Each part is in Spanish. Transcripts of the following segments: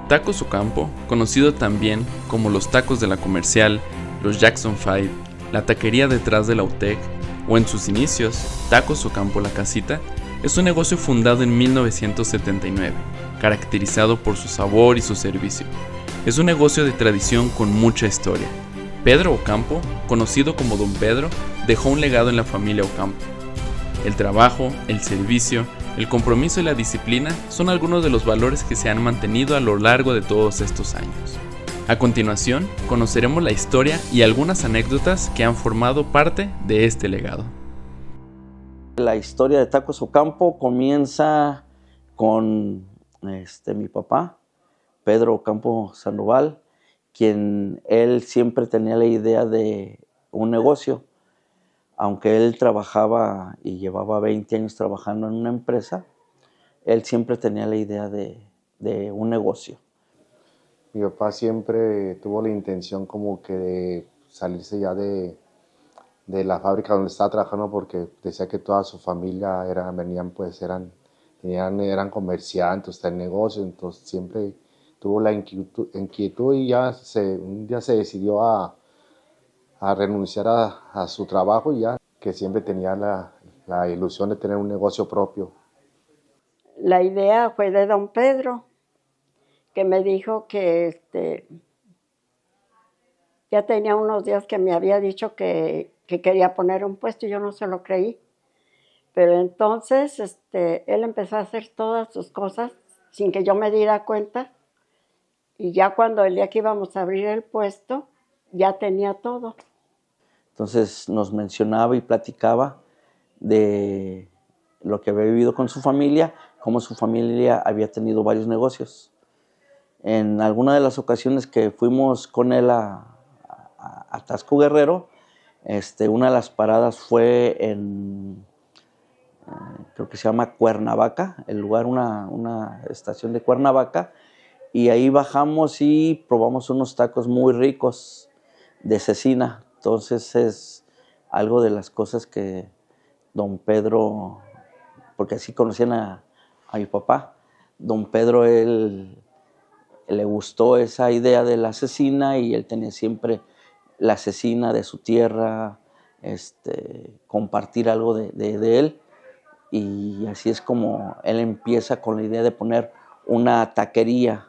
Tacos Ocampo, conocido también como los tacos de la Comercial, los Jackson 5, la taquería detrás de la UTEC o en sus inicios, Tacos Ocampo La Casita, es un negocio fundado en 1979, caracterizado por su sabor y su servicio. Es un negocio de tradición con mucha historia. Pedro Ocampo, conocido como Don Pedro, dejó un legado en la familia Ocampo. El trabajo, el servicio, el compromiso y la disciplina son algunos de los valores que se han mantenido a lo largo de todos estos años. A continuación, conoceremos la historia y algunas anécdotas que han formado parte de este legado. La historia de Tacos Ocampo comienza con mi papá, Pedro Ocampo Sandoval, quien él siempre tenía la idea de un negocio. Aunque él trabajaba y llevaba 20 años trabajando en una empresa, él siempre tenía la idea de un negocio. Mi papá siempre tuvo la intención como que de salirse ya de la fábrica donde estaba trabajando, porque decía que toda su familia eran comerciantes del negocio, entonces siempre tuvo la inquietud y un día se decidió a renunciar a su trabajo, y ya que siempre tenía la ilusión de tener un negocio propio. La idea fue de don Pedro, que me dijo que ya tenía unos días que me había dicho que quería poner un puesto y yo no se lo creí. Pero entonces él empezó a hacer todas sus cosas sin que yo me diera cuenta, y ya cuando el día que íbamos a abrir el puesto, ya tenía todo. Entonces nos mencionaba y platicaba de lo que había vivido con su familia, cómo su familia había tenido varios negocios. En alguna de las ocasiones que fuimos con él a Tasco Guerrero, una de las paradas fue creo que se llama Cuernavaca, el lugar, una estación de Cuernavaca, y ahí bajamos y probamos unos tacos muy ricos de cecina. Entonces es algo de las cosas que don Pedro, porque así conocían a mi papá, don Pedro, él le gustó esa idea de la cecina y él tenía siempre la cecina de su tierra, compartir algo de él, y así es como él empieza con la idea de poner una taquería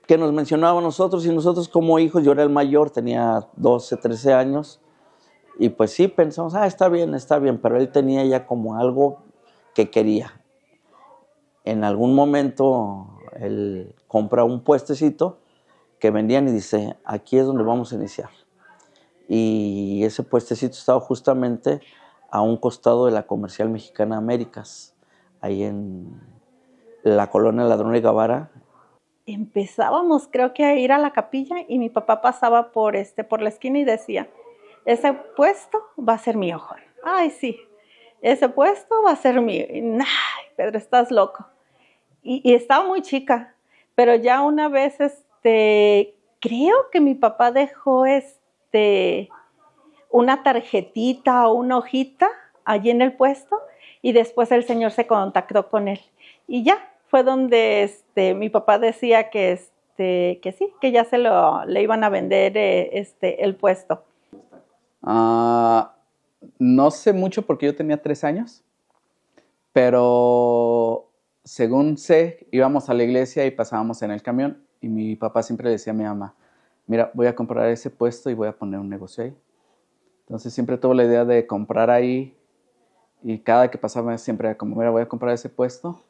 que nos mencionaba a nosotros, y nosotros como hijos, yo era el mayor, tenía 12, 13 años, y pues sí, pensamos, está bien, pero él tenía ya como algo que quería. En algún momento él compra un puestecito que vendían y dice, aquí es donde vamos a iniciar. Y ese puestecito estaba justamente a un costado de la Comercial Mexicana Américas, ahí en la colonia Ladrón y Guevara. Empezábamos, creo que, a ir a la capilla, y mi papá pasaba por la esquina y decía, ese puesto va a ser mío, Juan. Ay, sí, ese puesto va a ser mío. Ay, Pedro, estás loco. Y estaba muy chica, pero ya una vez, creo que mi papá dejó una tarjetita o una hojita allí en el puesto, y después el señor se contactó con él. Y ya fue donde mi papá decía que sí, que ya le iban a vender el puesto. No sé mucho porque yo tenía 3 años, pero según sé, íbamos a la iglesia y pasábamos en el camión, y mi papá siempre le decía a mi mamá, mira, voy a comprar ese puesto y voy a poner un negocio ahí. Entonces siempre tuve la idea de comprar ahí, y cada que pasaba siempre era como, mira, voy a comprar ese puesto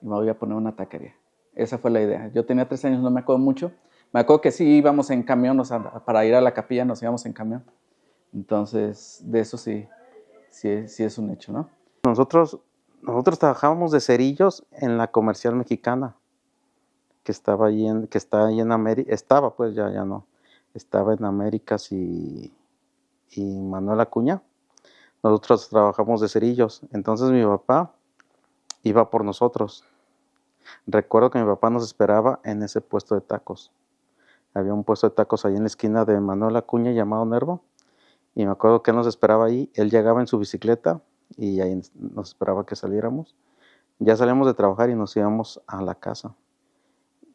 y me voy a poner una taquería. Esa fue la idea. Yo tenía 3 años, no me acuerdo mucho. Me acuerdo que sí íbamos en camión, o sea, para ir a la capilla nos íbamos en camión. Entonces, de eso sí es un hecho, ¿no? Nosotros trabajábamos de cerillos en la Comercial Mexicana, que está ahí en América, estaba pues ya no, estaba en Américas y Manuel Acuña. Nosotros trabajamos de cerillos, entonces mi papá iba por nosotros. Recuerdo que mi papá nos esperaba en ese puesto de tacos. Había un puesto de tacos ahí en la esquina de Manuel Acuña llamado Nervo, y me acuerdo que él nos esperaba ahí. Él llegaba en su bicicleta y ahí nos esperaba que saliéramos. Ya salíamos de trabajar y nos íbamos a la casa.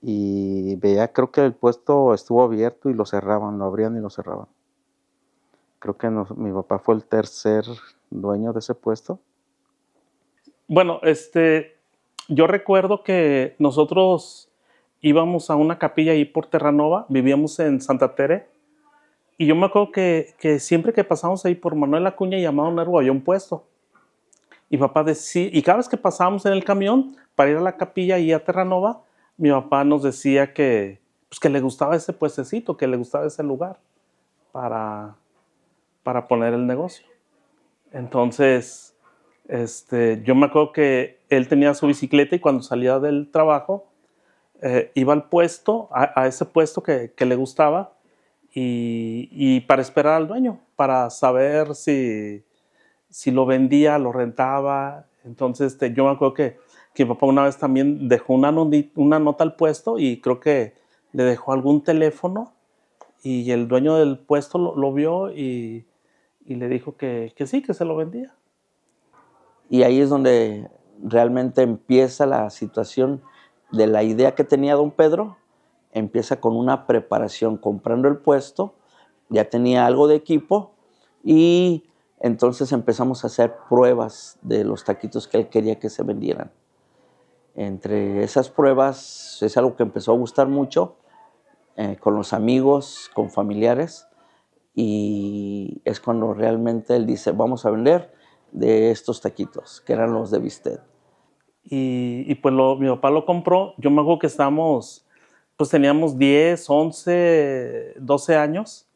y veía, creo que el puesto estuvo abierto y lo cerraban, lo abrían y lo cerraban. Creo que mi papá fue el tercer dueño de ese puesto. Bueno, yo recuerdo que nosotros íbamos a una capilla ahí por Terranova, vivíamos en Santa Tere, y yo me acuerdo que siempre que pasábamos ahí por Manuel Acuña y Amado Nervo había un puesto. Y papá decía, y cada vez que pasábamos en el camión para ir a la capilla y a Terranova, mi papá nos decía que, pues, que le gustaba ese puestecito, que le gustaba ese lugar para poner el negocio. Entonces, yo me acuerdo que él tenía su bicicleta y cuando salía del trabajo iba al puesto, a ese puesto que le gustaba y para esperar al dueño, para saber si lo vendía, lo rentaba. Entonces yo me acuerdo que mi papá una vez también dejó una nota al puesto y creo que le dejó algún teléfono y el dueño del puesto lo vio y le dijo que sí, que se lo vendía. Y ahí es donde realmente empieza la situación de la idea que tenía don Pedro. Empieza con una preparación, comprando el puesto, ya tenía algo de equipo y entonces empezamos a hacer pruebas de los taquitos que él quería que se vendieran. Entre esas pruebas es algo que empezó a gustar mucho con los amigos, con familiares, y es cuando realmente él dice, vamos a vender de estos taquitos, que eran los de bistec. Y pues mi papá lo compró. Yo me acuerdo que pues teníamos 10, 11, 12 años.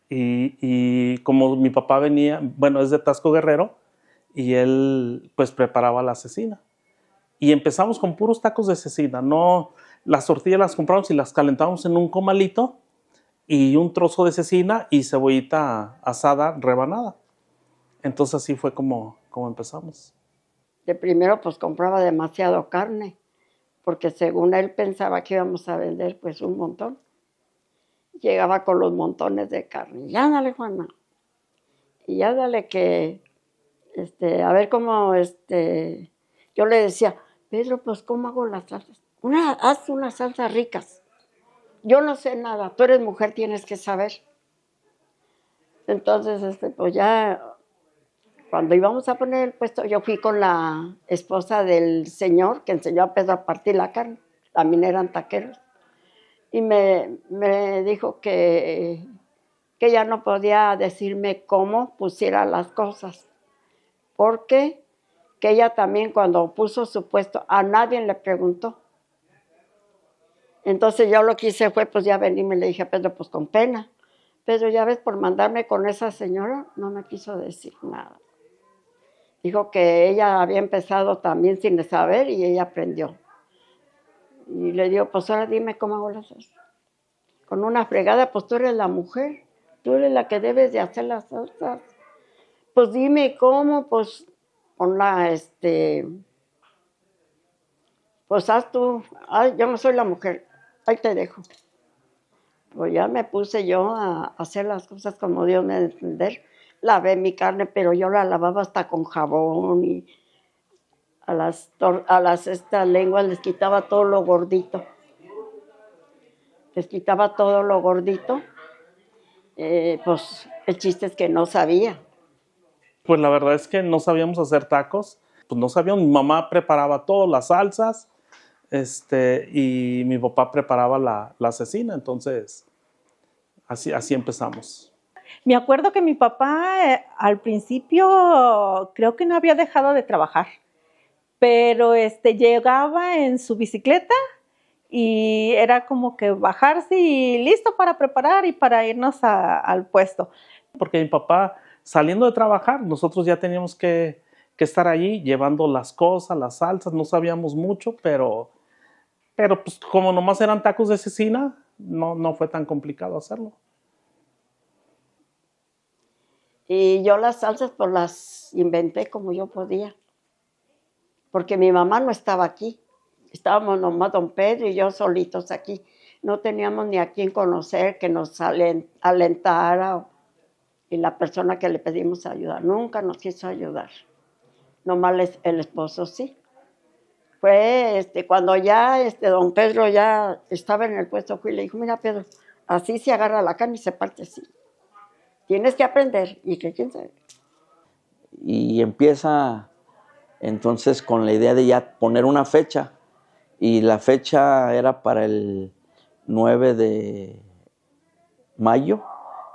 Y como mi papá venía, bueno, es de Tasco Guerrero, y él pues preparaba la cecina. Y empezamos con puros tacos de cecina. No, las tortillas las compramos y las calentábamos en un comalito y un trozo de cecina y cebollita asada rebanada. Entonces así fue como empezamos. De primero pues compraba demasiado carne, porque según él pensaba que íbamos a vender pues un montón. Llegaba con los montones de carne. Ya dale, Juana. Y ya dale que, a ver cómo, yo le decía, Pedro, pues ¿cómo hago las salsas? Haz unas salsas ricas. Yo no sé nada, tú eres mujer, tienes que saber. Entonces, pues ya, cuando íbamos a poner el puesto, yo fui con la esposa del señor que enseñó a Pedro a partir la carne. También eran taqueros. Y me dijo que ella no podía decirme cómo pusiera las cosas, porque que ella también cuando puso su puesto a nadie le preguntó. Entonces yo lo que hice fue, pues ya vení y me le dije a Pedro, pues con pena. Pedro, ya ves, por mandarme con esa señora, no me quiso decir nada. Dijo que ella había empezado también sin saber y ella aprendió. Y le digo, pues ahora dime cómo hago las salsas. Con una fregada, pues tú eres la mujer, tú eres la que debes de hacer las salsas. Pues dime cómo, pues ponla, pues haz tú. Ay, yo no soy la mujer, ahí te dejo. Pues ya me puse yo a hacer las cosas como Dios me debe entender. Lavé mi carne, pero yo la lavaba hasta con jabón y a las estas lenguas les quitaba todo lo gordito. Les quitaba todo lo gordito. Pues el chiste es que no sabía. Pues la verdad es que no sabíamos hacer tacos. Pues no sabíamos, mi mamá preparaba todas las salsas, y mi papá preparaba la cecina. Entonces, así empezamos. Me acuerdo que mi papá al principio creo que no había dejado de trabajar, pero llegaba en su bicicleta y era como que bajarse y listo para preparar y para irnos al puesto. Porque mi papá, saliendo de trabajar, nosotros ya teníamos que estar allí llevando las cosas, las salsas. No sabíamos mucho, pero pues como nomás eran tacos de cecina, no fue tan complicado hacerlo. Y yo las salsas pues las inventé como yo podía, porque mi mamá no estaba aquí. Estábamos nomás don Pedro y yo solitos aquí. No teníamos ni a quién conocer que nos alentara. Y la persona que le pedimos ayuda nunca nos quiso ayudar. Nomás el esposo sí. Fue cuando ya don Pedro ya estaba en el puesto, fui y le dijo, mira Pedro, así se agarra la carne y se parte así. Tienes que aprender. Y que quién sabe. Y empieza entonces con la idea de ya poner una fecha. Y la fecha era para el 9 de mayo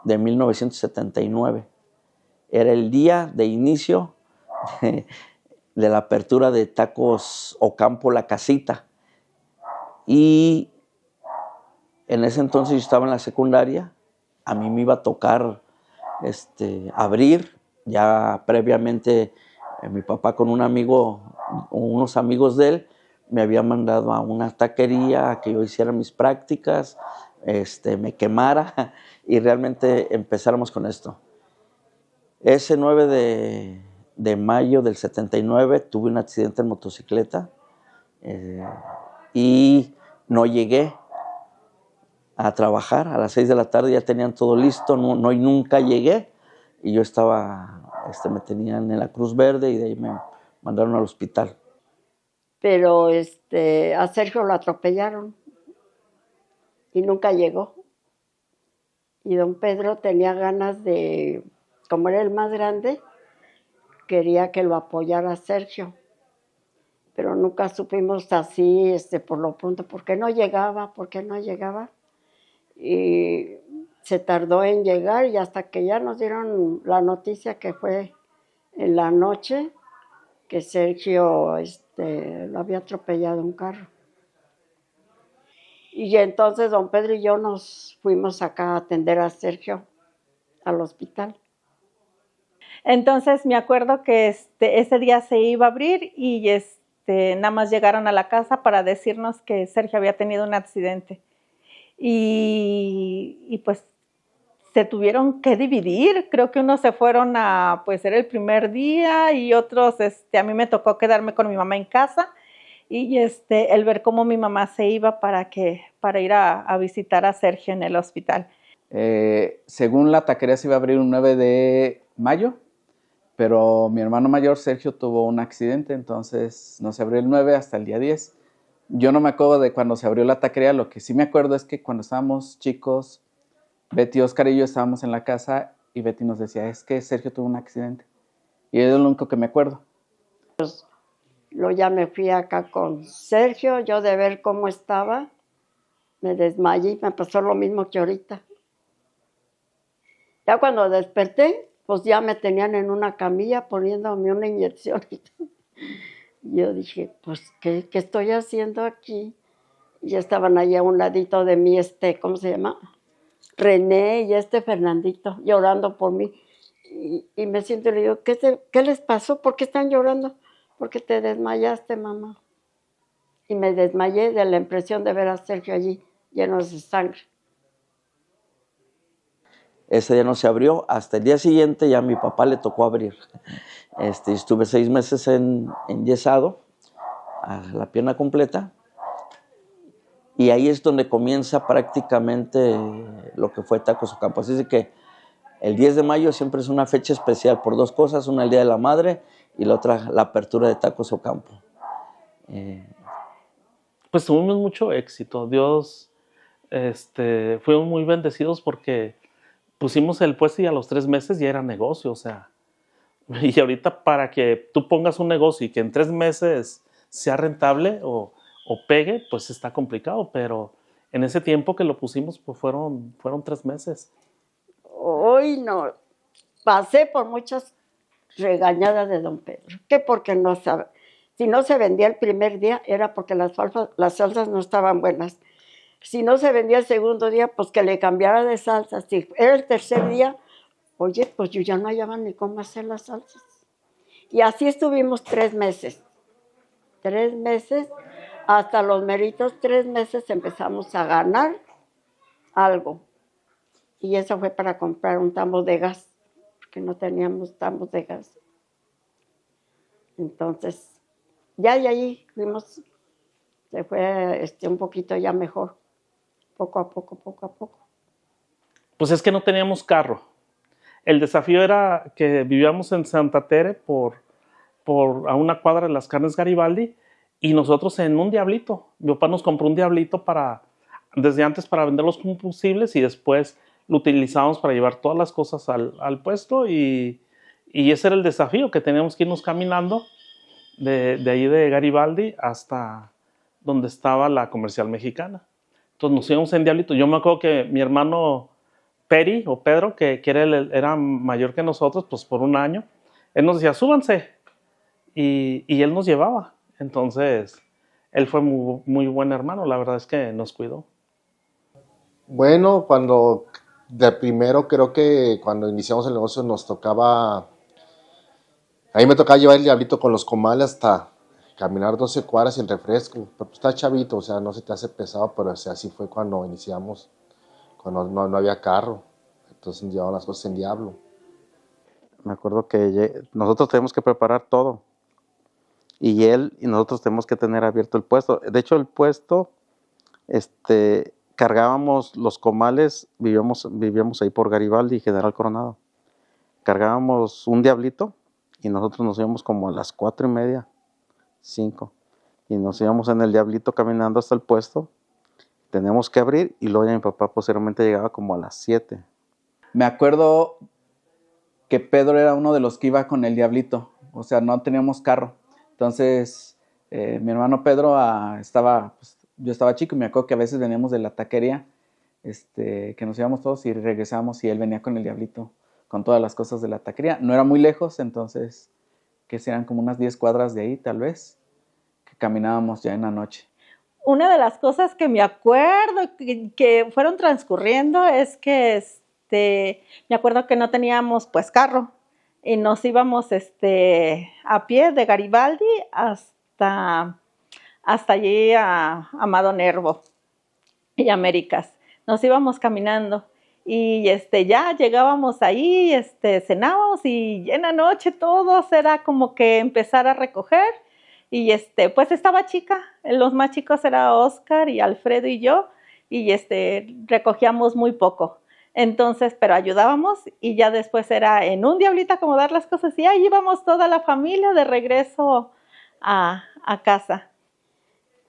de 1979. Era el día de inicio de la apertura de Tacos Ocampo La Casita. Y en ese entonces yo estaba en la secundaria, a mí me iba a tocar abrir, ya previamente mi papá con un amigo, unos amigos de él, me había mandado a una taquería a que yo hiciera mis prácticas, me quemara y realmente empezáramos con esto. Ese 9 de mayo del 79 tuve un accidente en motocicleta y no llegué a trabajar. A las 6 de la tarde ya tenían todo listo, no y nunca llegué. Y yo estaba, me tenían en la Cruz Verde y de ahí me mandaron al hospital. Pero a Sergio lo atropellaron y nunca llegó. Y don Pedro tenía ganas de, como era el más grande, quería que lo apoyara Sergio. Pero nunca supimos así, por lo pronto, ¿por qué no llegaba? Y se tardó en llegar y hasta que ya nos dieron la noticia que fue en la noche que Sergio lo había atropellado un carro. Y entonces don Pedro y yo nos fuimos acá a atender a Sergio al hospital. Entonces me acuerdo que ese día se iba a abrir y nada más llegaron a la casa para decirnos que Sergio había tenido un accidente. Y pues se tuvieron que dividir, creo que unos se fueron pues era el primer día y otros, a mí me tocó quedarme con mi mamá en casa y el ver cómo mi mamá se iba para ir a visitar a Sergio en el hospital. Según la taquería se iba a abrir un 9 de mayo, pero mi hermano mayor Sergio tuvo un accidente, entonces no se abrió el 9 hasta el día 10. Yo no me acuerdo de cuando se abrió la taquería, lo que sí me acuerdo es que cuando estábamos chicos, Betty, Oscar y yo estábamos en la casa y Betty nos decía, es que Sergio tuvo un accidente. Y es lo único que me acuerdo. Luego ya me fui acá con Sergio, yo de ver cómo estaba, me desmayé y me pasó lo mismo que ahorita. Ya cuando desperté, pues ya me tenían en una camilla poniéndome una inyección. Yo dije, pues, ¿qué estoy haciendo aquí? Y estaban allí a un ladito de mí, ¿cómo se llama? René y Fernandito, llorando por mí. Y me siento y le digo, ¿qué les pasó? ¿Por qué están llorando? Porque te desmayaste, mamá. Y me desmayé de la impresión de ver a Sergio allí, lleno de sangre. Ese día no se abrió, hasta el día siguiente ya a mi papá le tocó abrir. Estuve 6 meses enyesado, a la pierna completa, y ahí es donde comienza prácticamente lo que fue Tacos Ocampo. Así que el 10 de mayo siempre es una fecha especial por 2 cosas, una el Día de la Madre y la otra la apertura de Tacos Ocampo. Pues tuvimos mucho éxito, Dios, fuimos muy bendecidos porque pusimos el puesto y a los 3 meses ya era negocio, o sea, y ahorita para que tú pongas un negocio y que en 3 meses sea rentable o pegue, pues está complicado, pero en ese tiempo que lo pusimos, pues fueron 3 meses. Hoy no, pasé por muchas regañadas de don Pedro, que porque no sabe, si no se vendía el primer día era porque las salsas no estaban buenas. Si no se vendía el segundo día, pues que le cambiara de salsa. Si era el tercer día, oye, pues yo ya no hallaba ni cómo hacer las salsas. Y así estuvimos 3 meses. 3 meses, hasta los meritos 3 meses empezamos a ganar algo. Y eso fue para comprar un tambo de gas, porque no teníamos tambos de gas. Entonces, ya y ahí fuimos, se fue un poquito ya mejor. Poco a poco. Pues es que no teníamos carro. El desafío era que vivíamos en Santa Tere a una cuadra de las Carnes Garibaldi y nosotros en un diablito. Mi papá nos compró un diablito desde antes para vender los combustibles y después lo utilizábamos para llevar todas las cosas al puesto y ese era el desafío, que teníamos que irnos caminando de ahí de Garibaldi hasta donde estaba la Comercial Mexicana. Entonces nos íbamos en diablito. Yo me acuerdo que mi hermano Peri o Pedro, que era mayor que nosotros, pues por un año, él nos decía, súbanse, y él nos llevaba. Entonces, él fue muy, muy buen hermano, la verdad es que nos cuidó. Bueno, de primero creo que cuando iniciamos el negocio nos tocaba, a mí me tocaba llevar el diablito con los comales hasta caminar 12 cuadras sin refresco, pero pues está chavito, o sea, no se te hace pesado, pero o sea, así fue cuando iniciamos, cuando no había carro, entonces llevaban las cosas en diablo. Me acuerdo que nosotros tenemos que preparar todo. Y nosotros tenemos que tener abierto el puesto. De hecho, el puesto, cargábamos los comales, vivíamos ahí por Garibaldi y General Coronado. Cargábamos un diablito y nosotros nos íbamos como a las 4:30, 5. Y nos íbamos en el diablito caminando hasta el puesto. Teníamos que abrir y luego ya mi papá posteriormente llegaba como a las 7. Me acuerdo que Pedro era uno de los que iba con el diablito, o sea, no teníamos carro. Entonces, mi hermano Pedro yo estaba chico y me acuerdo que a veces veníamos de la taquería, que nos íbamos todos y regresábamos y él venía con el diablito, con todas las cosas de la taquería. No era muy lejos, entonces, que serán como unas 10 cuadras de ahí, tal vez, que caminábamos ya en la noche. Una de las cosas que me acuerdo que fueron transcurriendo es que me acuerdo que no teníamos pues carro y nos íbamos a pie de Garibaldi hasta allí a Amado Nervo y Américas. Nos íbamos caminando y ya llegábamos ahí, cenábamos y en la noche todos era como que empezar a recoger. Y pues estaba chica, los más chicos era Oscar y Alfredo y yo, y recogíamos muy poco. Entonces, pero ayudábamos y ya después era en un diablito acomodar las cosas y ahí íbamos toda la familia de regreso a casa.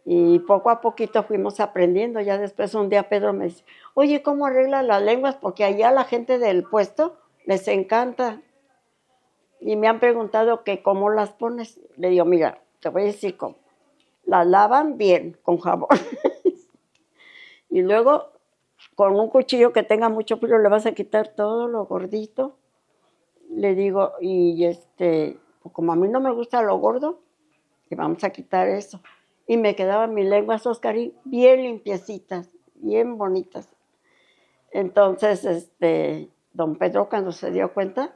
Y poco a poquito fuimos aprendiendo. Ya después un día Pedro me dice, oye, ¿cómo arreglas las lenguas? Porque allá a la gente del puesto les encanta. Y me han preguntado que cómo las pones. Le digo, mira, te voy a decir cómo. La lavan bien con jabón. Y luego, con un cuchillo que tenga mucho filo, le vas a quitar todo lo gordito. Le digo, y como a mí no me gusta lo gordo, le vamos a quitar eso. Y me quedaban mis lenguas, Oscarín, bien limpiecitas, bien bonitas. Entonces, don Pedro, cuando se dio cuenta,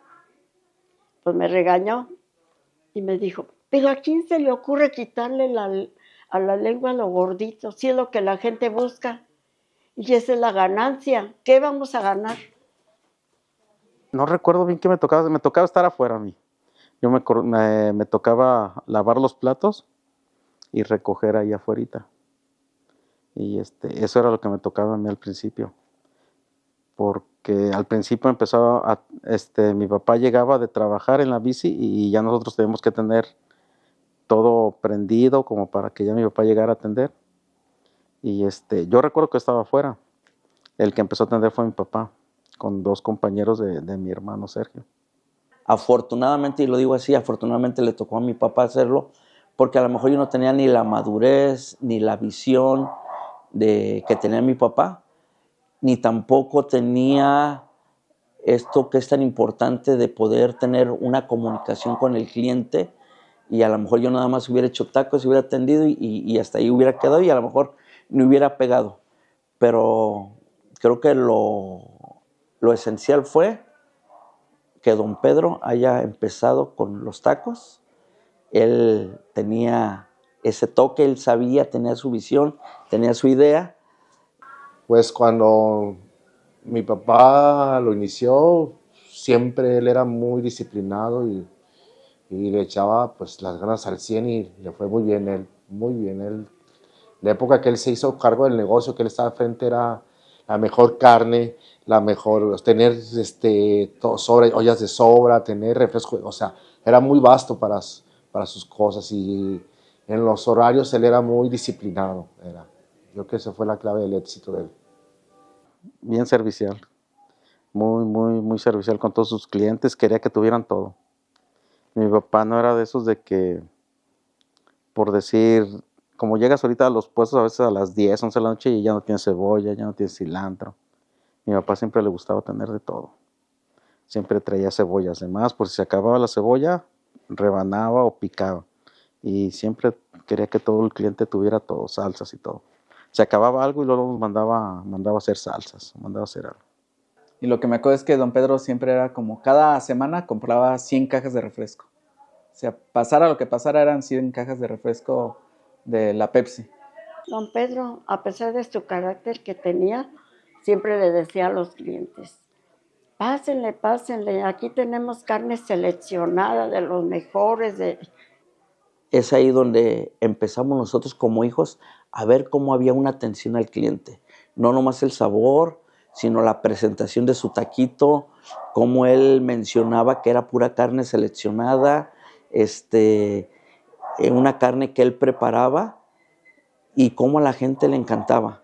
pues me regañó y me dijo, pero ¿a quién se le ocurre quitarle a la lengua lo gordito? Si es lo que la gente busca. Y esa es la ganancia. ¿Qué vamos a ganar? No recuerdo bien qué me tocaba estar afuera a mí. Me tocaba lavar los platos y recoger ahí afuerita. Y eso era lo que me tocaba a mí al principio. Porque al principio mi papá llegaba de trabajar en la bici y ya nosotros teníamos que tener todo prendido como para que ya mi papá llegara a atender. Y yo recuerdo que estaba afuera. El que empezó a atender fue mi papá, con 2 compañeros de mi hermano Sergio. Afortunadamente, y lo digo así, afortunadamente le tocó a mi papá hacerlo, porque a lo mejor yo no tenía ni la madurez, ni la visión que tenía mi papá, ni tampoco tenía esto que es tan importante de poder tener una comunicación con el cliente, y a lo mejor yo nada más hubiera hecho tacos, hubiera atendido y hasta ahí hubiera quedado y a lo mejor me hubiera pegado. Pero creo que lo esencial fue que don Pedro haya empezado con los tacos. Él tenía ese toque, él sabía, tenía su visión, tenía su idea. Pues cuando mi papá lo inició, siempre él era muy disciplinado y le echaba pues las ganas al 100 y le fue muy bien él, muy bien él. La época que él se hizo cargo del negocio, que él estaba al frente, era la mejor carne, la mejor, tener ollas de sobra, tener refresco, o sea, era muy vasto para sus cosas y en los horarios él era muy disciplinado. Yo creo que esa fue la clave del éxito de él. Bien servicial, muy servicial con todos sus clientes, quería que tuvieran todo. Mi papá no era de esos de que, por decir, como llegas ahorita a los puestos a veces a las 10, 11 de la noche y ya no tienes cebolla, ya no tienes cilantro. Mi papá siempre le gustaba tener de todo. Siempre traía cebollas de más, por si se acababa la cebolla, rebanaba o picaba. Y siempre quería que todo el cliente tuviera todo, salsas y todo. Se acababa algo y luego nos mandaba a hacer salsas, mandaba a hacer algo. Y lo que me acuerdo es que don Pedro siempre era como cada semana compraba 100 cajas de refresco. O sea, pasara lo que pasara, eran 100 cajas de refresco de la Pepsi. Don Pedro, a pesar de su carácter que tenía, siempre le decía a los clientes, pásenle, aquí tenemos carne seleccionada de los mejores. Es ahí donde empezamos nosotros como hijos a ver cómo había una atención al cliente. No nomás el sabor, sino la presentación de su taquito, cómo él mencionaba que era pura carne seleccionada, una carne que él preparaba y cómo a la gente le encantaba.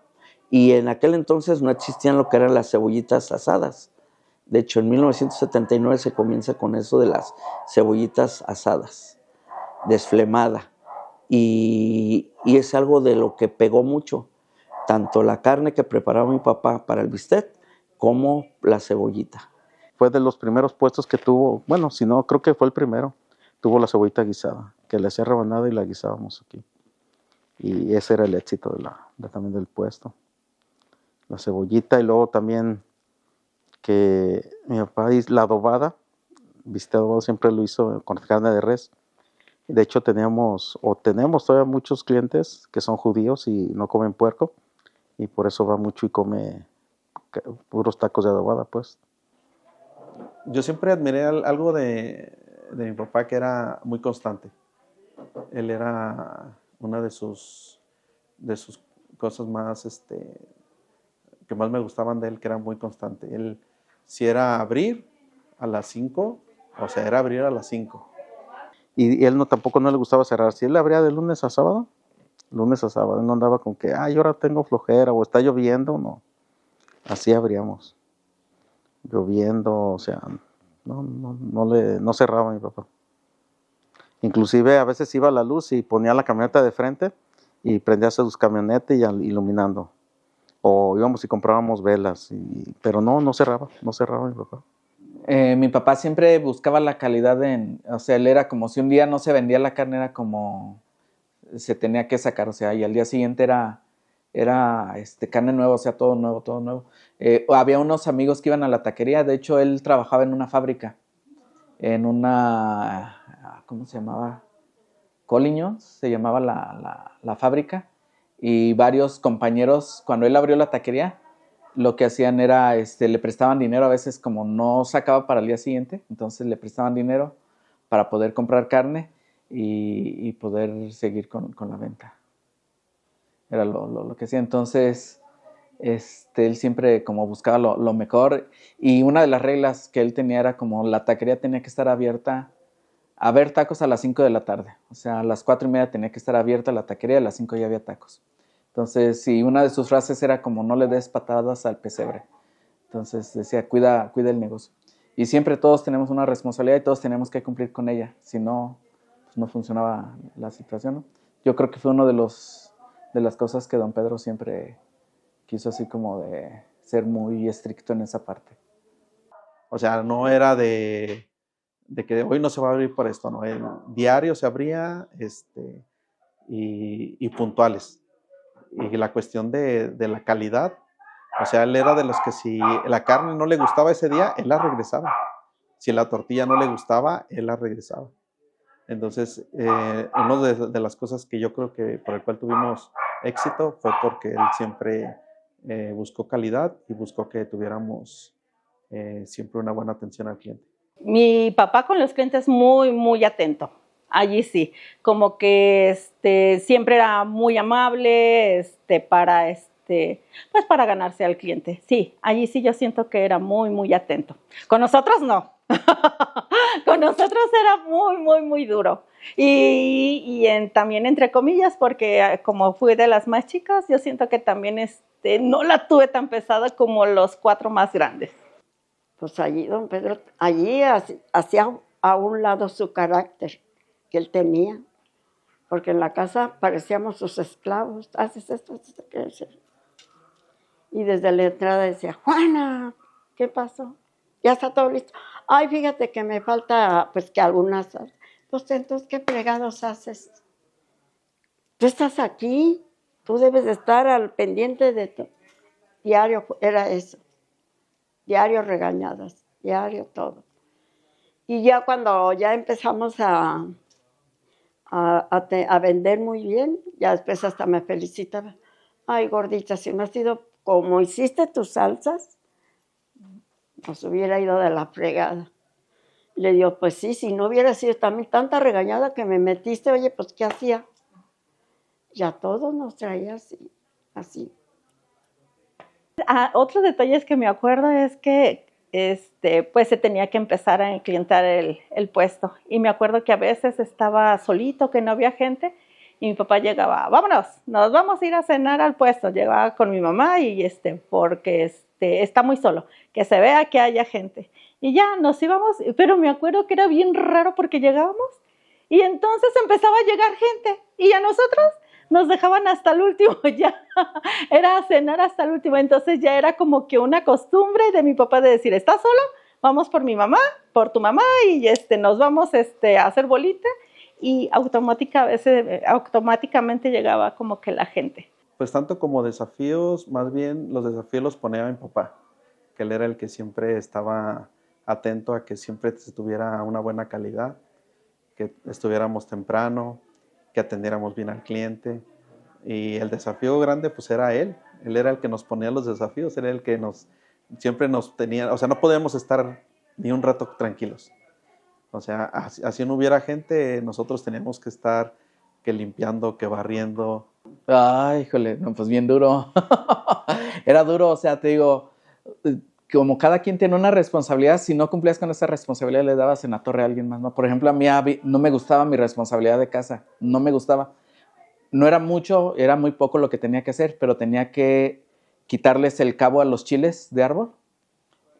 Y en aquel entonces no existían lo que eran las cebollitas asadas. De hecho, en 1979 se comienza con eso de las cebollitas asadas, desflemada. Y es algo de lo que pegó mucho, tanto la carne que preparaba mi papá para el bistec como la cebollita. Fue de los primeros puestos que tuvo, bueno, si no, creo que fue el primero, tuvo la cebollita guisada, que le hacía rebanada y la guisábamos aquí. Y ese era el éxito también del puesto. La cebollita y luego también que mi papá hizo la adobada, bistec adobado siempre lo hizo con carne de res. De hecho tenemos todavía muchos clientes que son judíos y no comen puerco y por eso va mucho y come puros tacos de adobada, pues. Yo siempre admiré algo de mi papá, que era muy constante. Él era una de sus cosas más, que más me gustaban de él, que era muy constante. Él, si era abrir a las 5, o sea, era abrir a las 5. Y él tampoco no le gustaba cerrar. Si él abría de lunes a sábado, él no andaba con que, yo ahora tengo flojera o está lloviendo, no. Así abríamos. Lloviendo, o sea, no cerraba mi papá. Inclusive a veces iba a la luz y ponía la camioneta de frente y prendía sus camionetas y iluminando. O íbamos y comprábamos velas, pero no cerraba mi papá. Mi papá siempre buscaba la calidad o sea, él era como si un día no se vendía la carne, era como se tenía que sacar, o sea, y al día siguiente era carne nueva, o sea, todo nuevo. Había unos amigos que iban a la taquería, de hecho él trabajaba en una fábrica, en una, ¿cómo se llamaba? Coliños, se llamaba la fábrica, y varios compañeros, cuando él abrió la taquería, lo que hacían era, le prestaban dinero, a veces como no sacaba para el día siguiente, entonces le prestaban dinero para poder comprar carne y poder seguir con la venta. Era lo que hacía. Entonces, él siempre como buscaba lo mejor, y una de las reglas que él tenía era como la taquería tenía que estar abierta, a ver tacos a las 5 de la tarde. O sea, a las 4:30 tenía que estar abierta la taquería, a las 5 ya había tacos. Entonces, sí, una de sus frases era como no le des patadas al pesebre. Entonces decía, cuida el negocio. Y siempre todos tenemos una responsabilidad y todos tenemos que cumplir con ella. Si no, pues no funcionaba la situación, ¿no? Yo creo que fue uno de las cosas que don Pedro siempre quiso, así como de ser muy estricto en esa parte. O sea, no era de que hoy no se va a abrir por esto, ¿no? El diario se abría y puntuales. Y la cuestión de la calidad, o sea, él era de los que si la carne no le gustaba ese día, él la regresaba. Si la tortilla no le gustaba, él la regresaba. Entonces, una de las cosas que yo creo que por el cual tuvimos éxito fue porque él siempre buscó calidad y buscó que tuviéramos siempre una buena atención al cliente. Mi papá con los clientes muy atento. Allí sí, como que siempre era muy amable, para pues para ganarse al cliente. Sí, allí sí yo siento que era muy, muy atento. Con nosotros no. Con nosotros era muy, muy, muy duro. También entre comillas, porque como fui de las más chicas, yo siento que también no la tuve tan pesada como los 4 más grandes. Pues allí, don Pedro, allí hacía a un lado su carácter que él tenía, porque en la casa parecíamos sus esclavos. Haces esto, ¿qué haces? Y desde la entrada decía, Juana, ¿qué pasó? Ya está todo listo. Ay, fíjate que me falta, pues, que algunas... Pues, entonces, ¿qué fregados haces? Tú estás aquí, tú debes de estar al pendiente de todo. Diario era eso. Diario regañadas, diario todo. Y ya cuando ya empezamos a vender muy bien, ya después hasta me felicitaba. Ay, gordita, si no has sido como hiciste tus salsas, nos hubiera ido de la fregada. Le digo, pues sí, si no hubiera sido también tanta regañada que me metiste, oye, pues ¿qué hacía? Ya todo nos traía así. Otros detalles que me acuerdo es que pues se tenía que empezar a clientar el puesto. Y me acuerdo que a veces estaba solito, que no había gente, y mi papá llegaba, vámonos, nos vamos a ir a cenar al puesto. Llegaba con mi mamá y porque está muy solo, que se vea que haya gente. Y ya nos íbamos, pero me acuerdo que era bien raro porque llegábamos y entonces empezaba a llegar gente y a nosotros nos dejaban hasta el último, ya era cenar hasta el último. Entonces ya era como que una costumbre de mi papá de decir, ¿estás solo? Vamos por mi mamá, por tu mamá y nos vamos a hacer bolita y automáticamente llegaba como que la gente. Pues tanto como desafíos, más bien los desafíos los ponía mi papá, que él era el que siempre estaba atento a que siempre tuviera una buena calidad, que estuviéramos temprano, que atendiéramos bien al cliente. Y el desafío grande pues era él era el que nos ponía los desafíos, era el que siempre nos tenía, o sea, no podíamos estar ni un rato tranquilos. O sea, así no hubiera gente, nosotros teníamos que estar que limpiando, que barriendo. Ay, híjole, no, pues bien duro. Era duro, o sea, te digo, como cada quien tiene una responsabilidad, si no cumplías con esa responsabilidad le dabas en la torre a alguien más, ¿no? Por ejemplo, a mí no me gustaba mi responsabilidad de casa, no me gustaba. No era mucho, era muy poco lo que tenía que hacer, pero tenía que quitarles el cabo a los chiles de árbol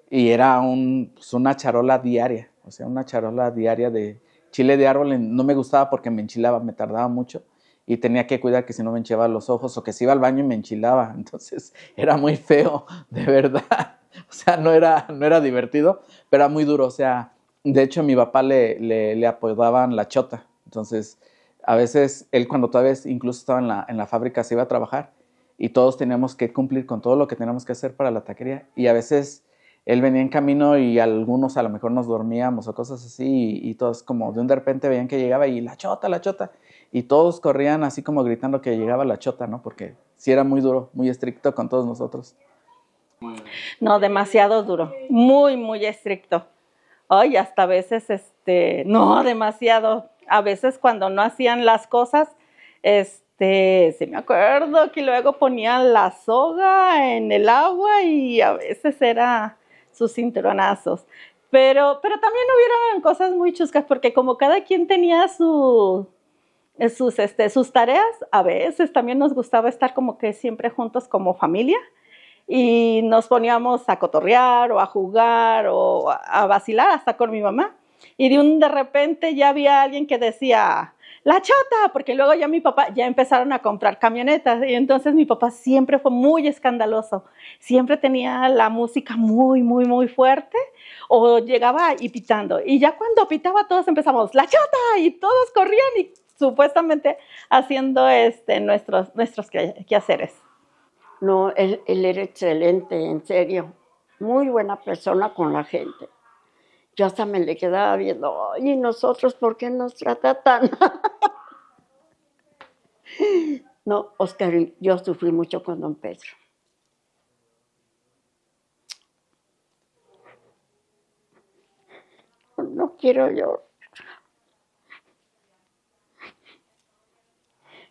y era una charola diaria, o sea, una charola diaria de chile de árbol. No me gustaba porque me enchilaba, me tardaba mucho y tenía que cuidar que si no me enchilaba los ojos o que si iba al baño y me enchilaba, entonces era muy feo, de verdad. O sea, no era divertido, pero era muy duro. O sea, de hecho a mi papá le apodaban la chota. Entonces, a veces él cuando todavía incluso estaba en la fábrica se iba a trabajar y todos teníamos que cumplir con todo lo que teníamos que hacer para la taquería. Y a veces él venía en camino y algunos a lo mejor nos dormíamos o cosas así y todos como de repente veían que llegaba y la chota, la chota. Y todos corrían así como gritando que llegaba la chota, ¿no? Porque sí era muy duro, muy estricto con todos nosotros. No, demasiado duro, muy, muy estricto. Ay, hasta a veces, no, demasiado. A veces cuando no hacían las cosas, sí me acuerdo que luego ponían la soga en el agua y a veces era sus cinturonazos. Pero también hubieron cosas muy chuscas porque como cada quien tenía sus tareas, a veces también nos gustaba estar como que siempre juntos como familia. Y nos poníamos a cotorrear o a jugar o a vacilar hasta con mi mamá. Y de repente ya había alguien que decía, la chota, porque luego ya mi papá, ya empezaron a comprar camionetas. Y entonces mi papá siempre fue muy escandaloso. Siempre tenía la música muy, muy, muy fuerte o llegaba y pitando. Y ya cuando pitaba todos empezamos, la chota, y todos corrían y supuestamente haciendo nuestros quehaceres. No, él era excelente, en serio. Muy buena persona con la gente. Yo hasta me le quedaba viendo, ¿y nosotros por qué nos trata tan? No, Oscar, yo sufrí mucho con don Pedro. No quiero llorar.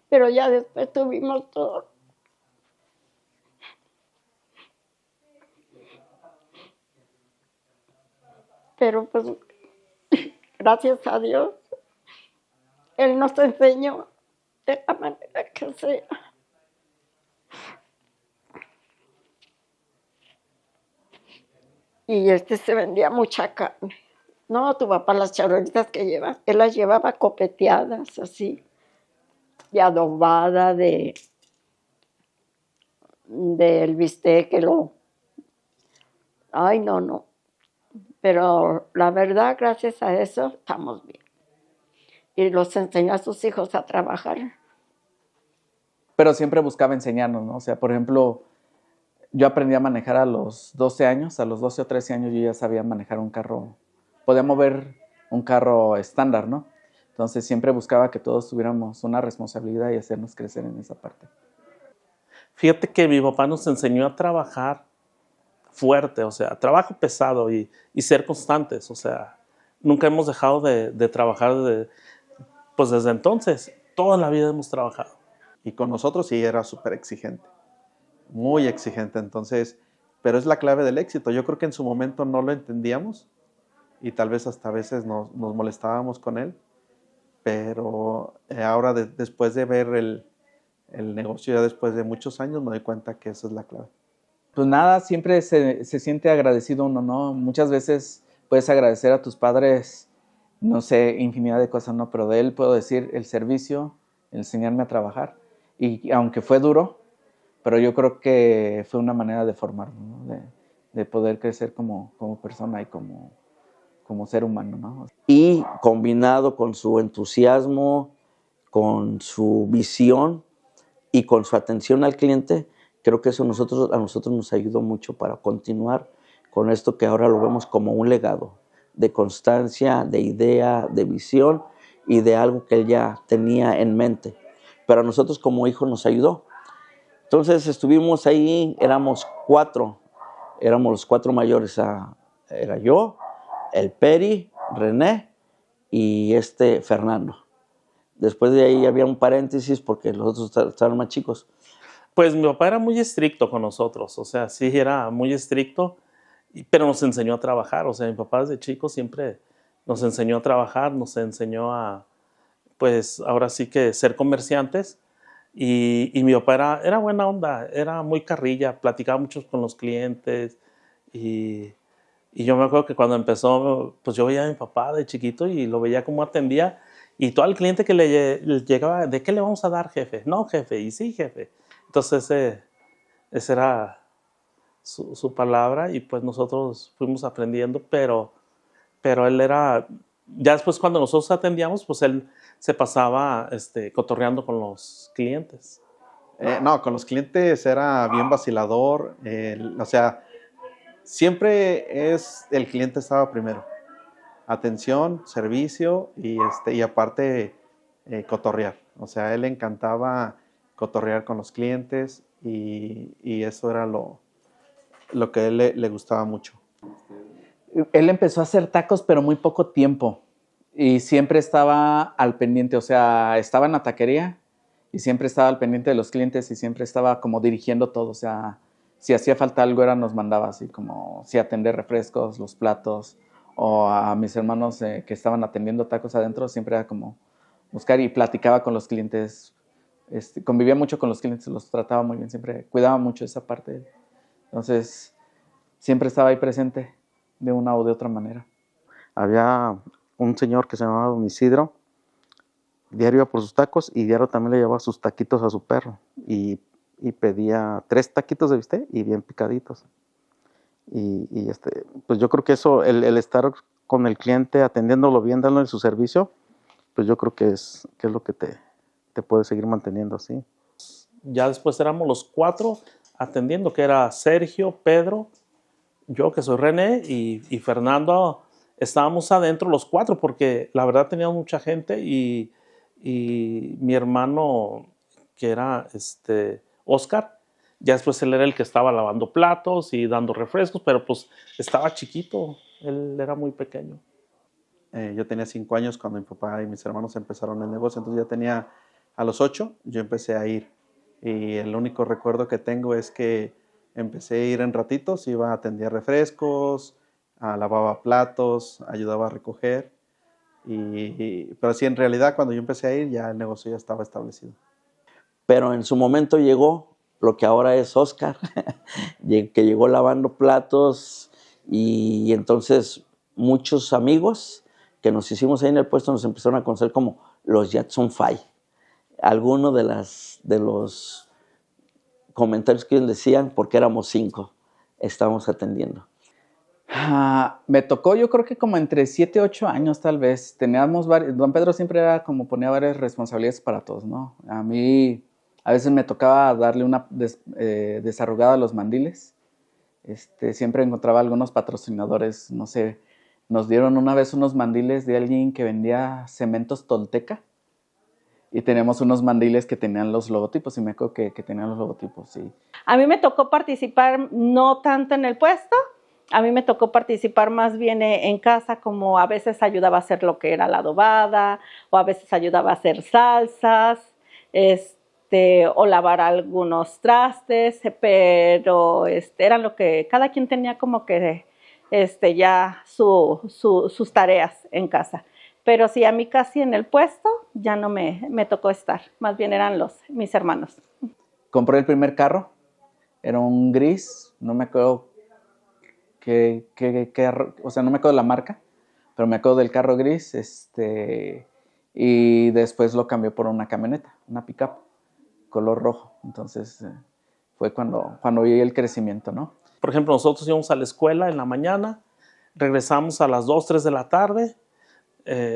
Pero ya después tuvimos todo. Pero pues, gracias a Dios, Él nos enseñó de la manera que sea. Y se vendía mucha carne. No, tu papá las charolitas que lleva, él las llevaba copeteadas así, y adobada del bistec, Ay, no. Pero la verdad, gracias a eso, estamos bien. Y los enseñó a sus hijos a trabajar. Pero siempre buscaba enseñarnos, ¿no? O sea, por ejemplo, yo aprendí a manejar a los 12 años, a los 12 o 13 años yo ya sabía manejar un carro, podía mover un carro estándar, ¿no? Entonces siempre buscaba que todos tuviéramos una responsabilidad y hacernos crecer en esa parte. Fíjate que mi papá nos enseñó a trabajar fuerte, o sea, trabajo pesado y ser constantes, o sea, nunca hemos dejado de trabajar pues desde entonces, toda la vida hemos trabajado. Y con nosotros sí era súper exigente, muy exigente, entonces, pero es la clave del éxito. Yo creo que en su momento no lo entendíamos y tal vez hasta a veces nos molestábamos con él, pero ahora después de ver el negocio, ya después de muchos años, me doy cuenta que esa es la clave. Pues nada, siempre se siente agradecido uno, ¿no? Muchas veces puedes agradecer a tus padres, no sé, infinidad de cosas, ¿no? Pero de él puedo decir el servicio, el enseñarme a trabajar. Y aunque fue duro, pero yo creo que fue una manera de formarme, ¿no? De poder crecer como persona y como ser humano, ¿no? Y combinado con su entusiasmo, con su visión y con su atención al cliente, creo que eso a nosotros nos ayudó mucho para continuar con esto que ahora lo vemos como un legado de constancia, de idea, de visión y de algo que él ya tenía en mente. Pero a nosotros como hijos nos ayudó. Entonces estuvimos ahí, éramos los cuatro mayores. Era yo, el Peri, René y Fernando. Después de ahí había un paréntesis porque los otros estaban más chicos. Pues mi papá era muy estricto con nosotros, o sea, sí era muy estricto, pero nos enseñó a trabajar, o sea, mi papá desde chico siempre nos enseñó a trabajar, nos enseñó a, pues ahora sí que ser comerciantes, y mi papá era buena onda, era muy carrilla, platicaba mucho con los clientes, y yo me acuerdo que cuando empezó, pues yo veía a mi papá de chiquito y lo veía cómo atendía, y todo el cliente que le llegaba, ¿de qué le vamos a dar, jefe? No, jefe, y sí, jefe. Entonces esa era su palabra y pues nosotros fuimos aprendiendo, pero él era, ya después cuando nosotros atendíamos, pues él se pasaba cotorreando con los clientes. No, con los clientes era bien vacilador, o sea, siempre el cliente estaba primero. Atención, servicio y aparte cotorrear. O sea, a él le encantaba cotorrear con los clientes y eso era lo que a él le gustaba mucho. Él empezó a hacer tacos, pero muy poco tiempo. Y siempre estaba al pendiente, o sea, estaba en la taquería y siempre estaba al pendiente de los clientes y siempre estaba como dirigiendo todo. O sea, si hacía falta algo, nos mandaba así como si atender refrescos, los platos, o a mis hermanos que estaban atendiendo tacos adentro, siempre era como buscar y platicaba con los clientes. Convivía mucho con los clientes, los trataba muy bien, siempre cuidaba mucho esa parte. Entonces, siempre estaba ahí presente de una o de otra manera. Había un señor que se llamaba Don Isidro, diario iba por sus tacos y diario también le llevaba sus taquitos a su perro y pedía 3 taquitos de bistec y bien picaditos. Pues yo creo que eso, el estar con el cliente, atendiéndolo bien, dándole su servicio, pues yo creo que es lo que te puede seguir manteniendo así. Ya después éramos los 4 atendiendo, que era Sergio, Pedro, yo que soy René y Fernando. Estábamos adentro los 4 porque la verdad teníamos mucha gente y mi hermano, que era Oscar, ya después él era el que estaba lavando platos y dando refrescos, pero pues estaba chiquito, él era muy pequeño. Yo tenía 5 años cuando mi papá y mis hermanos empezaron el negocio, entonces ya tenía a los 8, yo empecé a ir. Y el único recuerdo que tengo es que empecé a ir en ratitos, iba a atender refrescos, lavaba platos, ayudaba a recoger. Pero sí, en realidad cuando yo empecé a ir ya el negocio ya estaba establecido. Pero en su momento llegó lo que ahora es Oscar, que llegó lavando platos y entonces muchos amigos que nos hicimos ahí en el puesto nos empezaron a conocer como los Jackson Five. Algunos de los comentarios que ellos decían, porque éramos 5, estábamos atendiendo. Me tocó, yo creo que como entre 7 y 8 años tal vez. Teníamos don Pedro siempre era como ponía varias responsabilidades para todos, ¿no? A mí a veces me tocaba darle una desarrugada a los mandiles. Siempre encontraba algunos patrocinadores, no sé, nos dieron una vez unos mandiles de alguien que vendía cementos Tolteca y teníamos unos mandiles que tenían los logotipos y me acuerdo que tenían los logotipos, sí. A mí me tocó participar no tanto en el puesto, a mí me tocó participar más bien en casa, como a veces ayudaba a hacer lo que era la adobada, o a veces ayudaba a hacer salsas, o lavar algunos trastes, pero era lo que cada quien tenía como que ya sus tareas en casa. Pero sí, a mí casi en el puesto ya no me tocó estar, más bien eran mis hermanos. Compré el primer carro, era un gris, no me acuerdo o sea, no me acuerdo la marca, pero me acuerdo del carro gris, y después lo cambió por una camioneta, una pick-up, color rojo. Entonces fue cuando vi el crecimiento, ¿no? Por ejemplo, nosotros íbamos a la escuela en la mañana, regresamos a las 2, 3 de la tarde,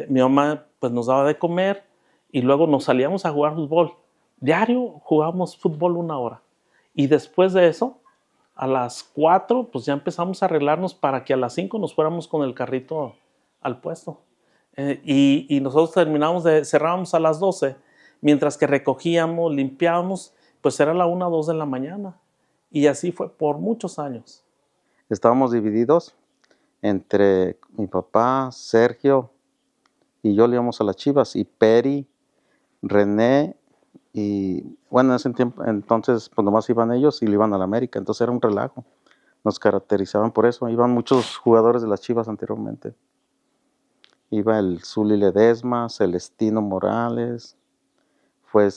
mi mamá pues nos daba de comer y luego nos salíamos a jugar fútbol. Diario jugábamos fútbol 1 hora y después de eso, a las 4 pues ya empezamos a arreglarnos para que a las 5 nos fuéramos con el carrito al puesto. Y nosotros cerrábamos a las 12, mientras que recogíamos, limpiábamos, pues era la 1 o 2 de la mañana. Y así fue por muchos años. Estábamos divididos entre mi papá, Sergio, y yo le íbamos a las Chivas, y Peri, René, y bueno, en ese tiempo, entonces pues nomás iban ellos y le iban a la América, entonces era un relajo. Nos caracterizaban por eso, iban muchos jugadores de las Chivas anteriormente. Iba el Zuli Ledesma, Celestino Morales, fue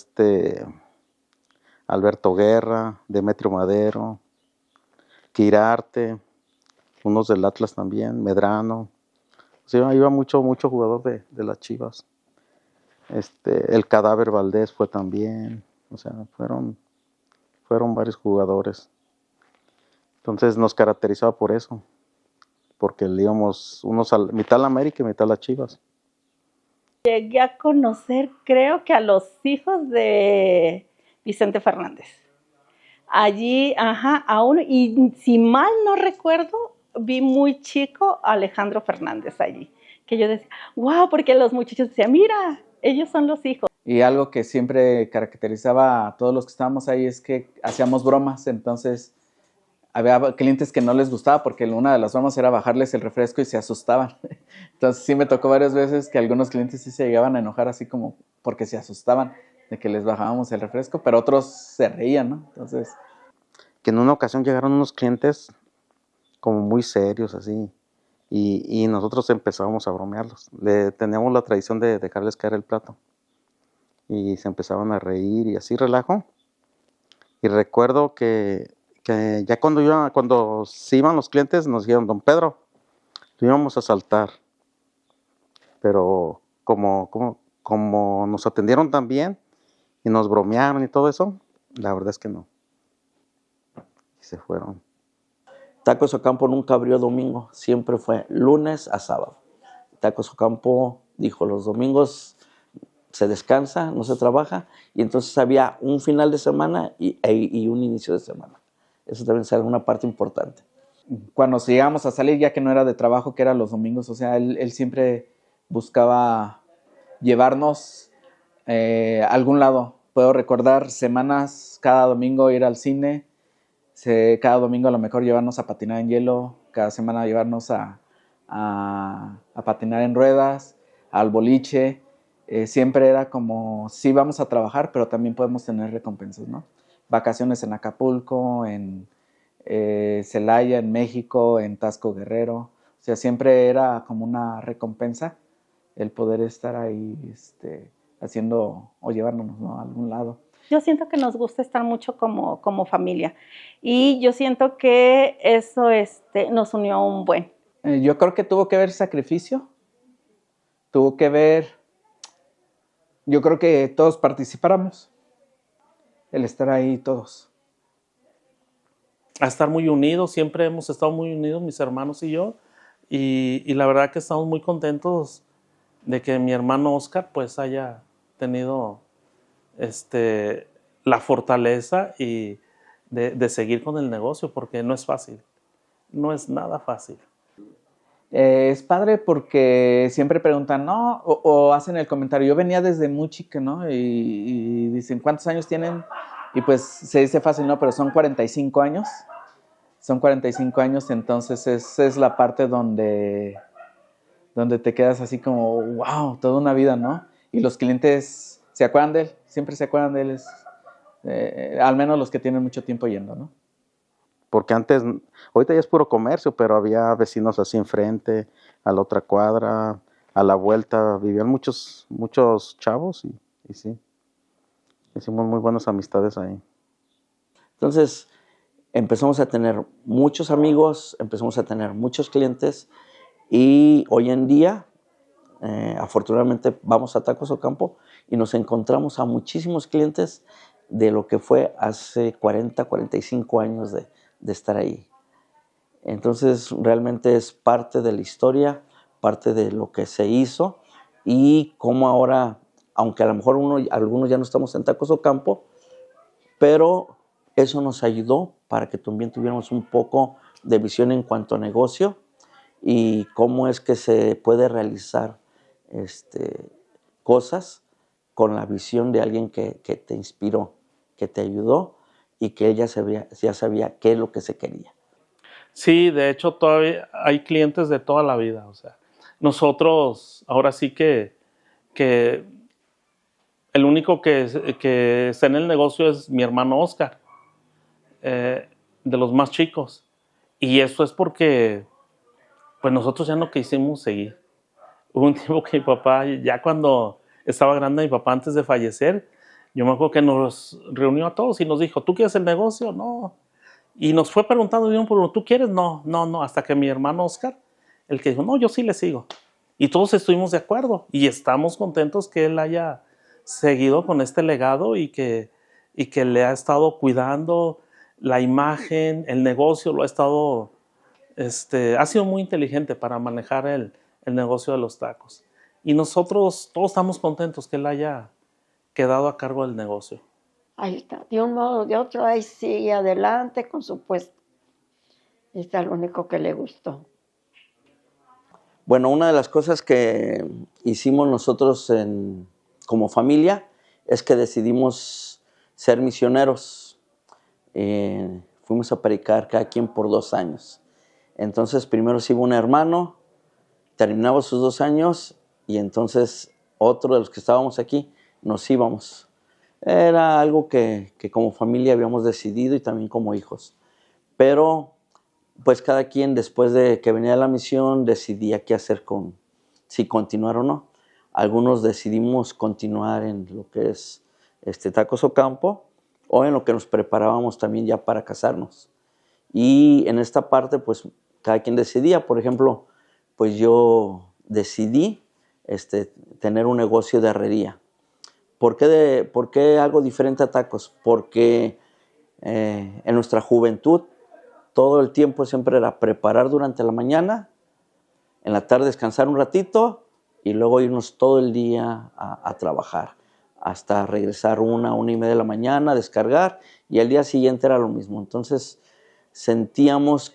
Alberto Guerra, Demetrio Madero, Quirarte, unos del Atlas también, Medrano. O sea, iba mucho jugador de las Chivas. El Cadáver Valdés fue también. O sea, fueron varios jugadores. Entonces nos caracterizaba por eso. Porque le íbamos mitad a la América y mitad a las Chivas. Llegué a conocer, creo que a los hijos de Vicente Fernández. Allí, a uno, y si mal no recuerdo, vi muy chico a Alejandro Fernández allí. Que yo decía, wow, porque los muchachos decían, mira, ellos son los hijos. Y algo que siempre caracterizaba a todos los que estábamos ahí es que hacíamos bromas, entonces había clientes que no les gustaba porque una de las bromas era bajarles el refresco y se asustaban. Entonces sí me tocó varias veces que algunos clientes sí se llegaban a enojar así como porque se asustaban de que les bajábamos el refresco, pero otros se reían, ¿no? Entonces... Que en una ocasión llegaron unos clientes como muy serios así y nosotros empezábamos a bromearlos. Teníamos la tradición de dejarles caer el plato y se empezaban a reír y así relajo. Y recuerdo que ya cuando se iban los clientes nos dijeron, don Pedro, lo íbamos a saltar. Pero como nos atendieron tan bien y nos bromearon y todo eso, la verdad es que no. Y se fueron. Tacos Ocampo nunca abrió domingo, siempre fue lunes a sábado. Tacos Ocampo dijo, los domingos se descansa, no se trabaja, y entonces había un final de semana y un inicio de semana. Eso también es una parte importante. Cuando llegábamos a salir, ya que no era de trabajo, que era los domingos, o sea, él siempre buscaba llevarnos a algún lado. Puedo recordar semanas, cada domingo ir al cine, cada domingo a lo mejor llevarnos a patinar en hielo, cada semana llevarnos a patinar en ruedas, al boliche. Siempre era como, sí vamos a trabajar, pero también podemos tener recompensas, ¿no? Vacaciones en Acapulco, en Celaya, en México, en Tasco Guerrero. O sea, siempre era como una recompensa el poder estar ahí haciendo o llevándonos, ¿no?, a algún lado. Yo siento que nos gusta estar mucho como familia y yo siento que eso nos unió un buen. Yo creo que tuvo que ver sacrificio, tuvo que ver, yo creo que todos participáramos, el estar ahí todos. A estar muy unidos, siempre hemos estado muy unidos mis hermanos y yo, y la verdad que estamos muy contentos de que mi hermano Oscar pues haya tenido la fortaleza y de seguir con el negocio, porque no es fácil, no es nada fácil. Es padre porque siempre preguntan, ¿no? O hacen el comentario, yo venía desde muy chica, ¿no? Y dicen, ¿cuántos años tienen? Y pues se dice fácil, ¿no? Pero son 45 años. Son 45 años, entonces esa es la parte donde te quedas así como, wow, toda una vida, ¿no? Y los clientes se acuerdan de él, siempre se acuerdan de él, al menos los que tienen mucho tiempo yendo, ¿no? Porque antes, ahorita ya es puro comercio, pero había vecinos así enfrente, a la otra cuadra, a la vuelta, vivían muchos chavos y sí, hicimos muy buenas amistades ahí. Entonces empezamos a tener muchos amigos, empezamos a tener muchos clientes y hoy en día, afortunadamente, vamos a Tacos Ocampo y nos encontramos a muchísimos clientes de lo que fue hace 40, 45 años de estar ahí. Entonces realmente es parte de la historia, parte de lo que se hizo y cómo ahora, aunque a lo mejor algunos ya no estamos en Tacos Ocampo, pero eso nos ayudó para que también tuviéramos un poco de visión en cuanto a negocio y cómo es que se puede realizar cosas con la visión de alguien que te inspiró, que te ayudó y que ella ya sabía qué es lo que se quería. Sí, de hecho todavía hay clientes de toda la vida. O sea, nosotros ahora sí que el único que está en el negocio es mi hermano Oscar, de los más chicos. Y eso es porque pues nosotros ya no quisimos seguir. Hubo un tiempo que mi papá, ya cuando estaba grande, mi papá antes de fallecer, yo me acuerdo que nos reunió a todos y nos dijo, ¿tú quieres el negocio? No. Y nos fue preguntando de uno por uno, ¿tú quieres? No, hasta que mi hermano Oscar, el que dijo, no, yo sí le sigo. Y todos estuvimos de acuerdo y estamos contentos que él haya seguido con este legado y que le ha estado cuidando la imagen, el negocio, lo ha estado, ha sido muy inteligente para manejar el negocio de los tacos. Y nosotros todos estamos contentos que él haya quedado a cargo del negocio. Ahí está, de un modo o de otro, ahí sigue adelante con su puesto. Está lo único que le gustó. Bueno, una de las cosas que hicimos nosotros como familia es que decidimos ser misioneros. Fuimos a predicar cada quien por 2 años. Entonces primero se iba un hermano, terminaba sus 2 años y entonces otro de los que estábamos aquí nos íbamos. Era algo que como familia habíamos decidido y también como hijos. Pero pues cada quien después de que venía la misión decidía qué hacer si continuar o no. Algunos decidimos continuar en lo que es Tacos Ocampo o en lo que nos preparábamos también ya para casarnos. Y en esta parte pues cada quien decidía. Por ejemplo, pues yo decidí tener un negocio de herrería. ¿Por qué algo diferente a tacos? Porque en nuestra juventud todo el tiempo siempre era preparar durante la mañana, en la tarde descansar un ratito y luego irnos todo el día a trabajar hasta regresar 1:30 de la mañana, descargar y al día siguiente era lo mismo. Entonces sentíamos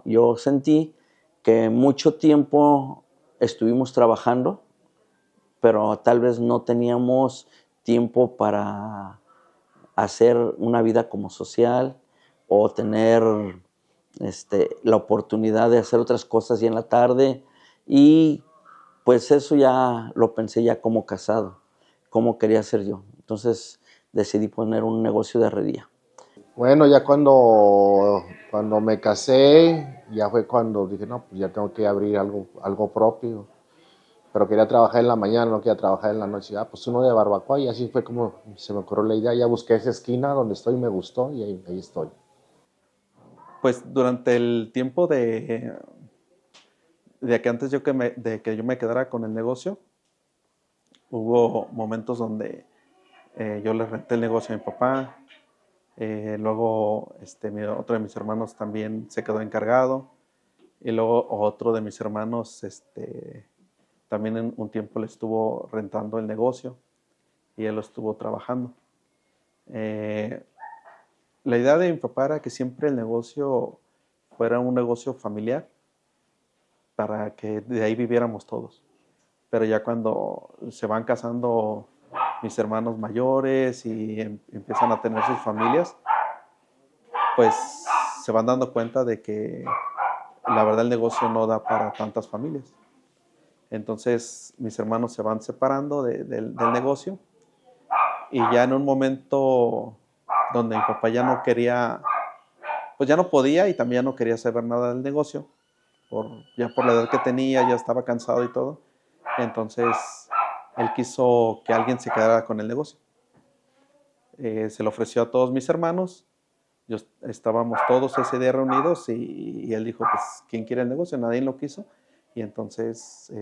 yo sentí que mucho tiempo estuvimos trabajando, pero tal vez no teníamos tiempo para hacer una vida como social o tener la oportunidad de hacer otras cosas ya en la tarde. Y pues eso ya lo pensé ya como casado, cómo quería ser yo. Entonces decidí poner un negocio de herrería. Bueno, ya cuando me casé, ya fue cuando dije, no, pues ya tengo que abrir algo propio. Pero quería trabajar en la mañana, no quería trabajar en la noche. Pues uno de barbacoa, y así fue como se me ocurrió la idea. Ya busqué esa esquina donde estoy, me gustó y ahí estoy. Pues durante el tiempo de que antes de que yo me quedara con el negocio, hubo momentos donde yo le renté el negocio a mi papá. Luego otro de mis hermanos también se quedó encargado. Y luego otro de mis hermanos también en un tiempo le estuvo rentando el negocio y él lo estuvo trabajando. La idea de mi papá era que siempre el negocio fuera un negocio familiar para que de ahí viviéramos todos. Pero ya cuando se van casando mis hermanos mayores y empiezan a tener sus familias, pues se van dando cuenta de que la verdad el negocio no da para tantas familias. Entonces mis hermanos se van separando del negocio y ya en un momento donde mi papá ya no quería, pues ya no podía y también ya no quería saber nada del negocio, ya por la edad que tenía, ya estaba cansado y todo. Entonces él quiso que alguien se quedara con el negocio. Se lo ofreció a todos mis hermanos. Estábamos todos ese día reunidos y él dijo, pues, ¿quién quiere el negocio? Nadie lo quiso. Y entonces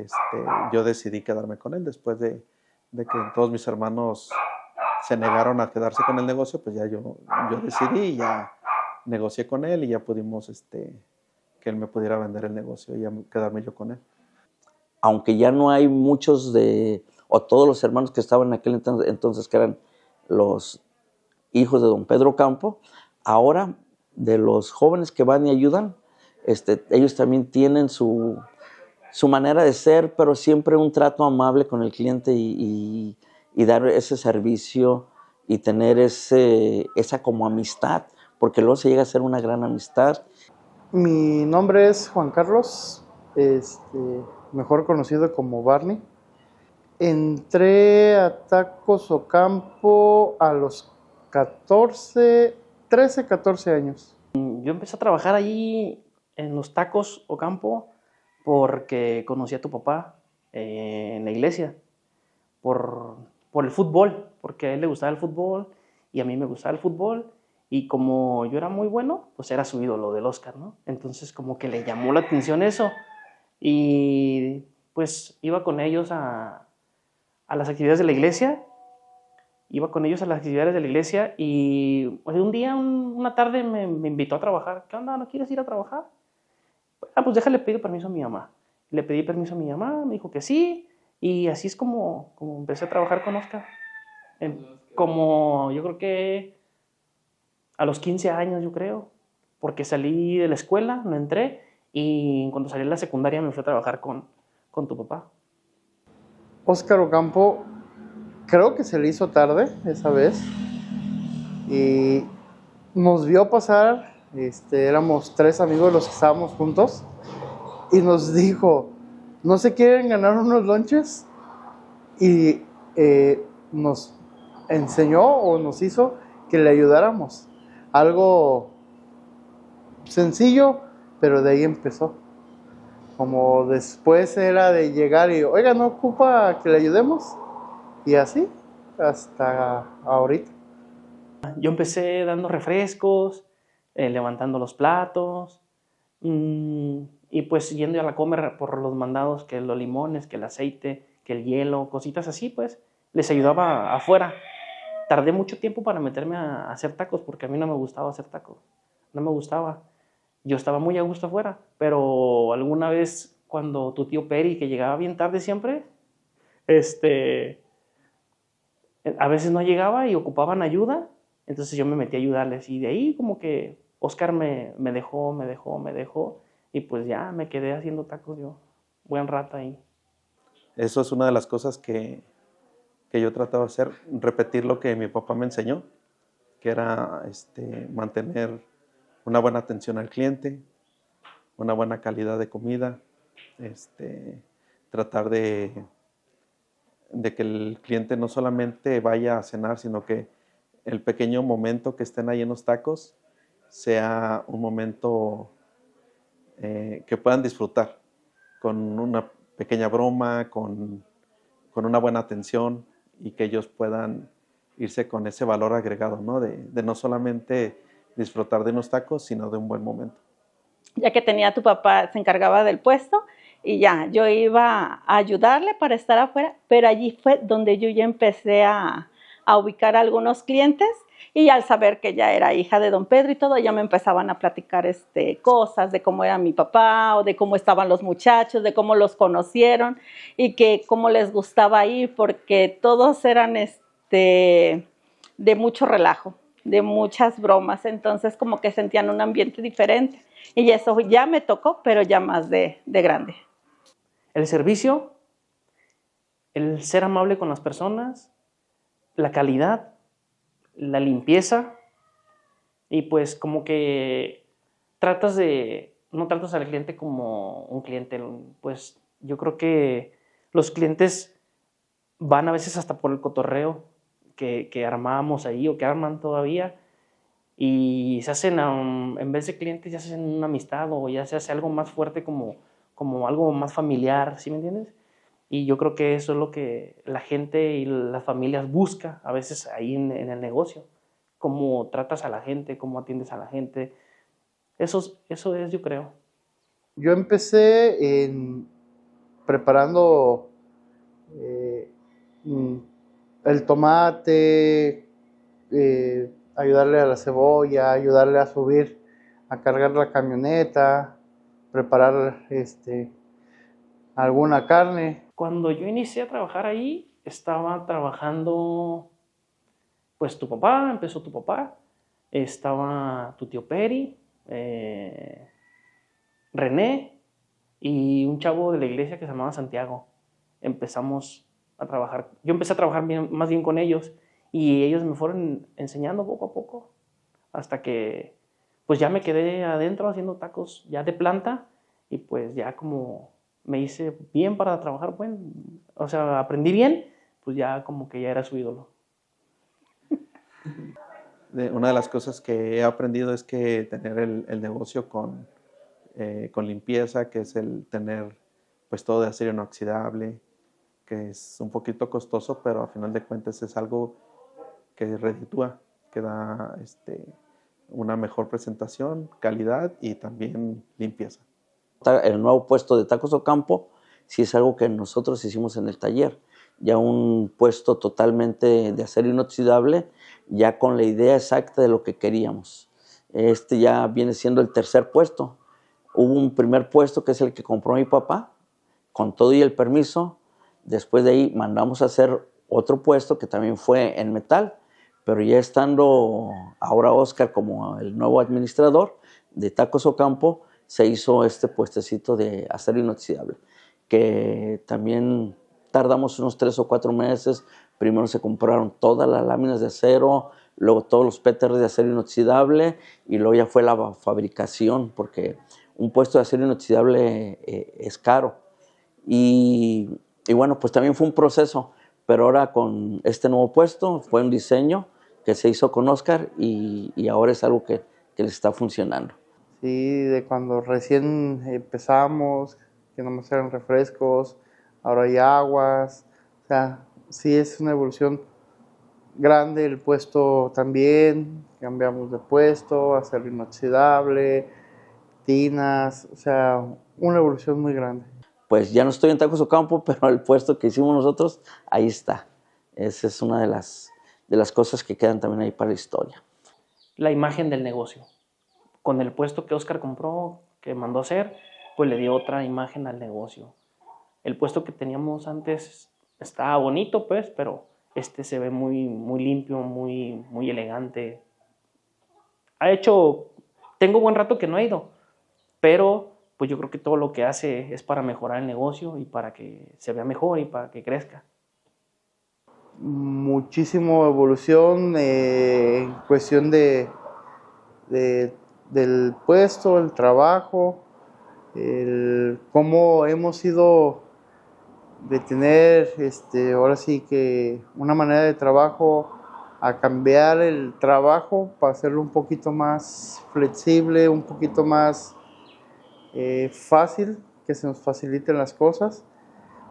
yo decidí quedarme con él. Después de que todos mis hermanos se negaron a quedarse con el negocio, pues ya yo decidí y ya negocié con él y ya pudimos que él me pudiera vender el negocio y ya quedarme yo con él. Aunque ya no hay muchos o todos los hermanos que estaban en aquel entonces que eran los hijos de don Pedro Campo, ahora de los jóvenes que van y ayudan, ellos también tienen su manera de ser, pero siempre un trato amable con el cliente y dar ese servicio y tener esa como amistad, porque luego se llega a ser una gran amistad. Mi nombre es Juan Carlos, mejor conocido como Barney. Entré a Tacos Ocampo a los 13, 14 años. Yo empecé a trabajar allí en los Tacos Ocampo porque conocí a tu papá en la iglesia, por el fútbol, porque a él le gustaba el fútbol y a mí me gustaba el fútbol. Y como yo era muy bueno, pues era su ídolo del Oscar, ¿no? Entonces como que le llamó la atención eso. Y pues iba con ellos a las actividades de la iglesia. Y pues, un día, una tarde me invitó a trabajar. ¿Qué onda? ¿No quieres ir a trabajar? Pues déjale pedir permiso a mi mamá. Le pedí permiso a mi mamá, me dijo que sí. Y así es como empecé a trabajar con Oscar. Yo creo que a los 15 años, yo creo, porque salí de la escuela, no entré, y cuando salí de la secundaria me fui a trabajar con tu papá. Óscar Ocampo, creo que se le hizo tarde esa vez, y nos vio pasar, éramos 3 amigos los que estábamos juntos, y nos dijo, ¿no se quieren ganar unos lonches? Y nos enseñó o nos hizo que le ayudáramos. Algo sencillo, pero de ahí empezó. Como después era de llegar y, oiga, ¿no ocupa que le ayudemos? Y así, hasta ahorita. Yo empecé dando refrescos, levantando los platos, y pues yendo a la comer por los mandados, que los limones, que el aceite, que el hielo, cositas así, pues les ayudaba afuera. Tardé mucho tiempo para meterme a hacer tacos porque a mí no me gustaba hacer tacos. No me gustaba. Yo estaba muy a gusto afuera, pero alguna vez cuando tu tío Peri, que llegaba bien tarde siempre, a veces no llegaba y ocupaban ayuda, entonces yo me metí a ayudarles y de ahí como que Oscar me dejó y pues ya me quedé haciendo tacos yo buen rato ahí. Eso es una de las cosas que yo trataba de hacer, repetir lo que mi papá me enseñó, que era mantener una buena atención al cliente, una buena calidad de comida, tratar de que el cliente no solamente vaya a cenar, sino que el pequeño momento que estén ahí en los tacos sea un momento que puedan disfrutar con una pequeña broma, con una buena atención y que ellos puedan irse con ese valor agregado, ¿no? De no solamente disfrutar de unos tacos, sino de un buen momento. Ya que tenía tu papá, se encargaba del puesto y ya, yo iba a ayudarle para estar afuera, pero allí fue donde yo ya empecé a ubicar a algunos clientes y al saber que ya era hija de don Pedro y todo, ya me empezaban a platicar cosas de cómo era mi papá o de cómo estaban los muchachos, de cómo los conocieron y que cómo les gustaba ir, porque todos eran de mucho relajo, de muchas bromas, entonces como que sentían un ambiente diferente. Y eso ya me tocó, pero ya más de grande. El servicio, el ser amable con las personas, la calidad, la limpieza, y pues como que no tratas al cliente como un cliente, pues yo creo que los clientes van a veces hasta por el cotorreo que armábamos ahí o que arman todavía, y se hacen, en vez de clientes, ya se hacen una amistad o ya se hace algo más fuerte como algo más familiar, ¿sí me entiendes? Y yo creo que eso es lo que la gente y las familias busca a veces ahí en el negocio, cómo tratas a la gente, cómo atiendes a la gente. Eso es, yo creo. Yo empecé preparando el tomate, ayudarle a la cebolla, ayudarle a subir, a cargar la camioneta, preparar alguna carne. Cuando yo inicié a trabajar ahí, estaba trabajando, pues empezó tu papá, estaba tu tío Peri, René y un chavo de la iglesia que se llamaba Santiago. Empezamos a trabajar, yo empecé a trabajar más bien con ellos y ellos me fueron enseñando poco a poco hasta que pues ya me quedé adentro haciendo tacos ya de planta y pues ya como me hice bien para trabajar, bueno, o sea, aprendí bien, pues ya como que ya era su ídolo. Una de las cosas que he aprendido es que tener el negocio con limpieza, que es el tener pues todo de acero inoxidable, que es un poquito costoso, pero a final de cuentas es algo que reditúa, que da una mejor presentación, calidad y también limpieza. El nuevo puesto de Tacos Ocampo sí es algo que nosotros hicimos en el taller, ya un puesto totalmente de acero inoxidable, ya con la idea exacta de lo que queríamos. Ya viene siendo el tercer puesto. Hubo un primer puesto que es el que compró mi papá, con todo y el permiso. Después de ahí mandamos a hacer otro puesto que también fue en metal, pero ya estando ahora Oscar como el nuevo administrador de Tacos Ocampo, se hizo este puestecito de acero inoxidable, que también tardamos unos 3 o 4 meses. Primero se compraron todas las láminas de acero, luego todos los pétalos de acero inoxidable y luego ya fue la fabricación, porque un puesto de acero inoxidable es caro. Y bueno, pues también fue un proceso, pero ahora con este nuevo puesto fue un diseño que se hizo con Oscar y ahora es algo que les está funcionando. Sí, de cuando recién empezamos, que nomás eran refrescos, ahora hay aguas, o sea, sí es una evolución grande. El puesto también, cambiamos de puesto, acero inoxidable, tinas, o sea, una evolución muy grande. Pues ya no estoy en Tacos Ocampo, pero el puesto que hicimos nosotros, ahí está. Esa es una de las cosas que quedan también ahí para la historia. La imagen del negocio. Con el puesto que Oscar compró, que mandó a hacer, pues le dio otra imagen al negocio. El puesto que teníamos antes estaba bonito, pues, pero se ve muy, muy limpio, muy, muy elegante. Tengo buen rato que no he ido, pero pues yo creo que todo lo que hace es para mejorar el negocio y para que se vea mejor y para que crezca. Muchísimo evolución en cuestión del puesto, el trabajo, cómo hemos ido de tener ahora sí que una manera de trabajo a cambiar el trabajo para hacerlo un poquito más flexible, un poquito más fácil, que se nos faciliten las cosas.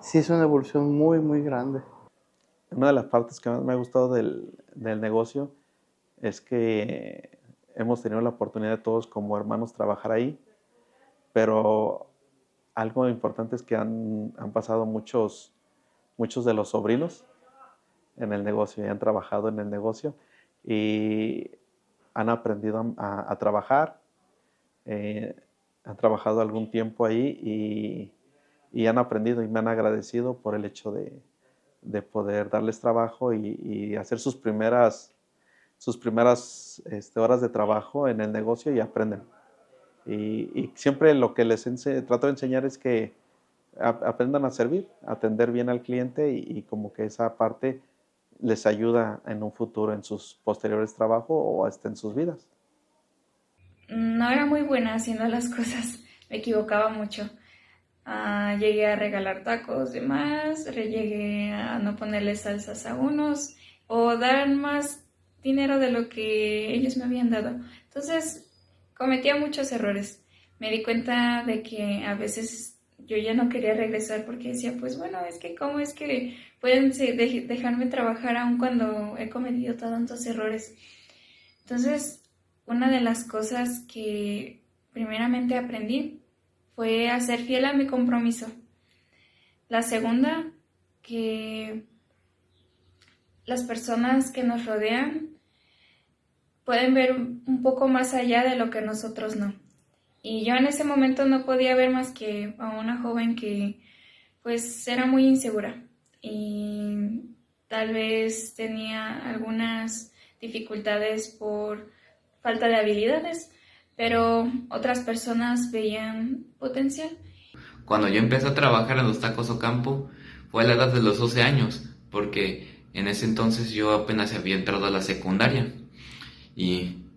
Sí es una evolución muy, muy grande. Una de las partes que más me ha gustado del negocio es que hemos tenido la oportunidad de todos como hermanos trabajar ahí, pero algo importante es que han pasado muchos de los sobrinos en el negocio y han trabajado en el negocio y han aprendido a trabajar, han trabajado algún tiempo ahí y han aprendido y me han agradecido por el hecho de poder darles trabajo y hacer sus primeras horas de trabajo en el negocio y aprenden. Y siempre lo que les trato de enseñar es que aprendan a servir, a atender bien al cliente y como que esa parte les ayuda en un futuro en sus posteriores trabajos o hasta en sus vidas. No era muy buena haciendo las cosas, me equivocaba mucho. Llegué a regalar tacos de más, llegué a no ponerle salsas a unos o dar más dinero de lo que ellos me habían dado. Entonces cometía muchos errores. Me di cuenta de que a veces yo ya no quería regresar porque decía, pues bueno, es que cómo es que pueden dejarme trabajar aun cuando he cometido tantos errores. Entonces, una de las cosas que primeramente aprendí fue a ser fiel a mi compromiso. La segunda, que las personas que nos rodean pueden ver un poco más allá de lo que nosotros no. Y yo en ese momento no podía ver más que a una joven que pues era muy insegura y tal vez tenía algunas dificultades por falta de habilidades, pero otras personas veían potencial. Cuando yo empecé a trabajar en los Tacos Ocampo fue a la edad de los 12 años, porque en ese entonces yo apenas había entrado a la secundaria y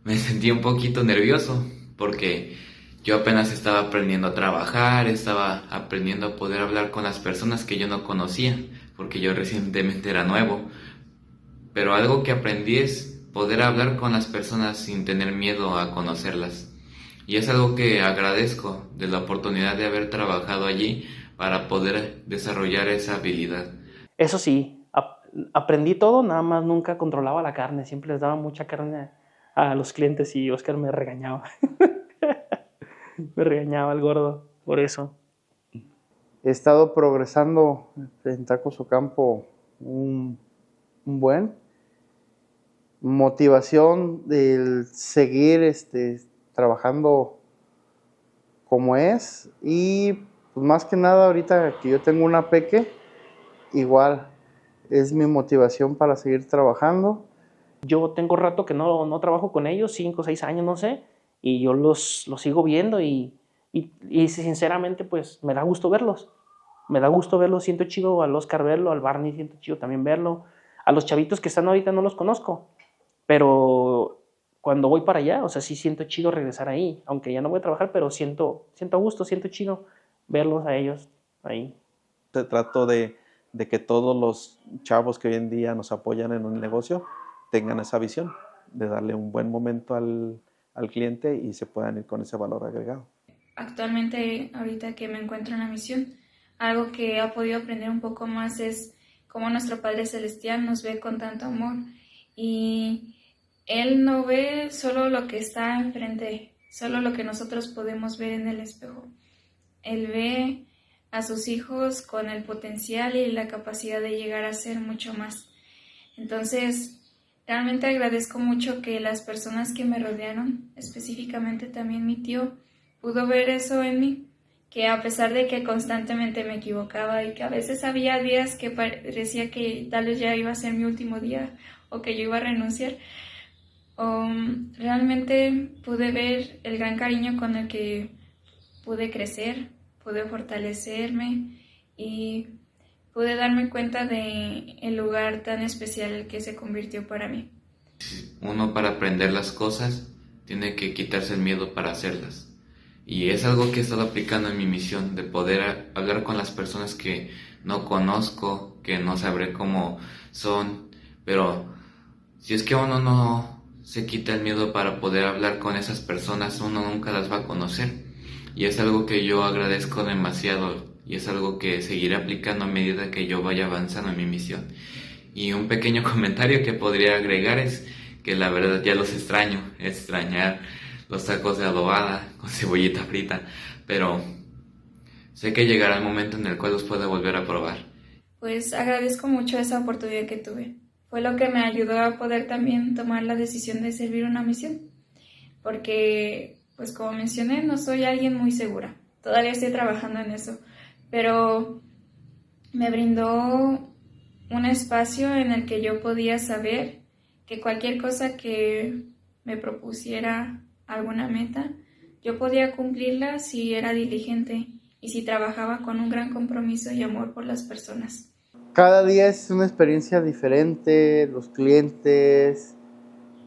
me sentí un poquito nervioso porque yo apenas estaba aprendiendo a trabajar, estaba aprendiendo a poder hablar con las personas que yo no conocía, porque yo recientemente era nuevo. Pero algo que aprendí es poder hablar con las personas sin tener miedo a conocerlas. Y es algo que agradezco de la oportunidad de haber trabajado allí para poder desarrollar esa habilidad. Eso sí, aprendí todo, nada más nunca controlaba la carne, siempre les daba mucha carne a los clientes y Oscar me regañaba. Me regañaba el gordo por eso. He estado progresando en Tacos Ocampo un buen. Motivación del seguir trabajando como es y pues más que nada ahorita que yo tengo una peque, igual es mi motivación para seguir trabajando. Yo tengo rato que no trabajo con ellos, 5 o 6 años, no sé, y yo los sigo viendo y sinceramente pues me da gusto verlos. Me da gusto verlos, siento chido al Oscar verlo, al Barney siento chido también verlo. A los chavitos que están ahorita no los conozco, pero cuando voy para allá, o sea, sí siento chido regresar ahí, aunque ya no voy a trabajar, pero siento a gusto, siento chido verlos a ellos ahí. Trato de que todos los chavos que hoy en día nos apoyan en un negocio tengan esa visión, de darle un buen momento al cliente y se puedan ir con ese valor agregado. Actualmente, ahorita que me encuentro en la misión, algo que he podido aprender un poco más es cómo nuestro Padre Celestial nos ve con tanto amor y Él no ve solo lo que está enfrente, solo lo que nosotros podemos ver en el espejo. Él ve a sus hijos con el potencial y la capacidad de llegar a ser mucho más. Entonces, realmente agradezco mucho que las personas que me rodearon, específicamente también mi tío, pudo ver eso en mí, que a pesar de que constantemente me equivocaba y que a veces había días que parecía que tal vez ya iba a ser mi último día o que yo iba a renunciar, realmente pude ver el gran cariño con el que pude crecer, pude fortalecerme y pude darme cuenta de el lugar tan especial que se convirtió para mí. Uno para aprender las cosas tiene que quitarse el miedo para hacerlas. Y es algo que he estado aplicando en mi misión, de poder hablar con las personas que no conozco, que no sabré cómo son, pero si es que uno no se quita el miedo para poder hablar con esas personas, uno nunca las va a conocer. y es algo que yo agradezco demasiado y es algo que seguiré aplicando a medida que yo vaya avanzando en mi misión. Y un pequeño comentario que podría agregar es que la verdad ya los extrañar los tacos de adobada con cebollita frita, pero sé que llegará el momento en el cual los pueda volver a probar. Pues agradezco mucho esa oportunidad que tuve. Fue lo que me ayudó a poder también tomar la decisión de servir una misión. Porque, pues como mencioné, no soy alguien muy segura. Todavía estoy trabajando en eso. Pero me brindó un espacio en el que yo podía saber que cualquier cosa que me propusiera alguna meta, yo podía cumplirla si era diligente y si trabajaba con un gran compromiso y amor por las personas. Cada día es una experiencia diferente, los clientes,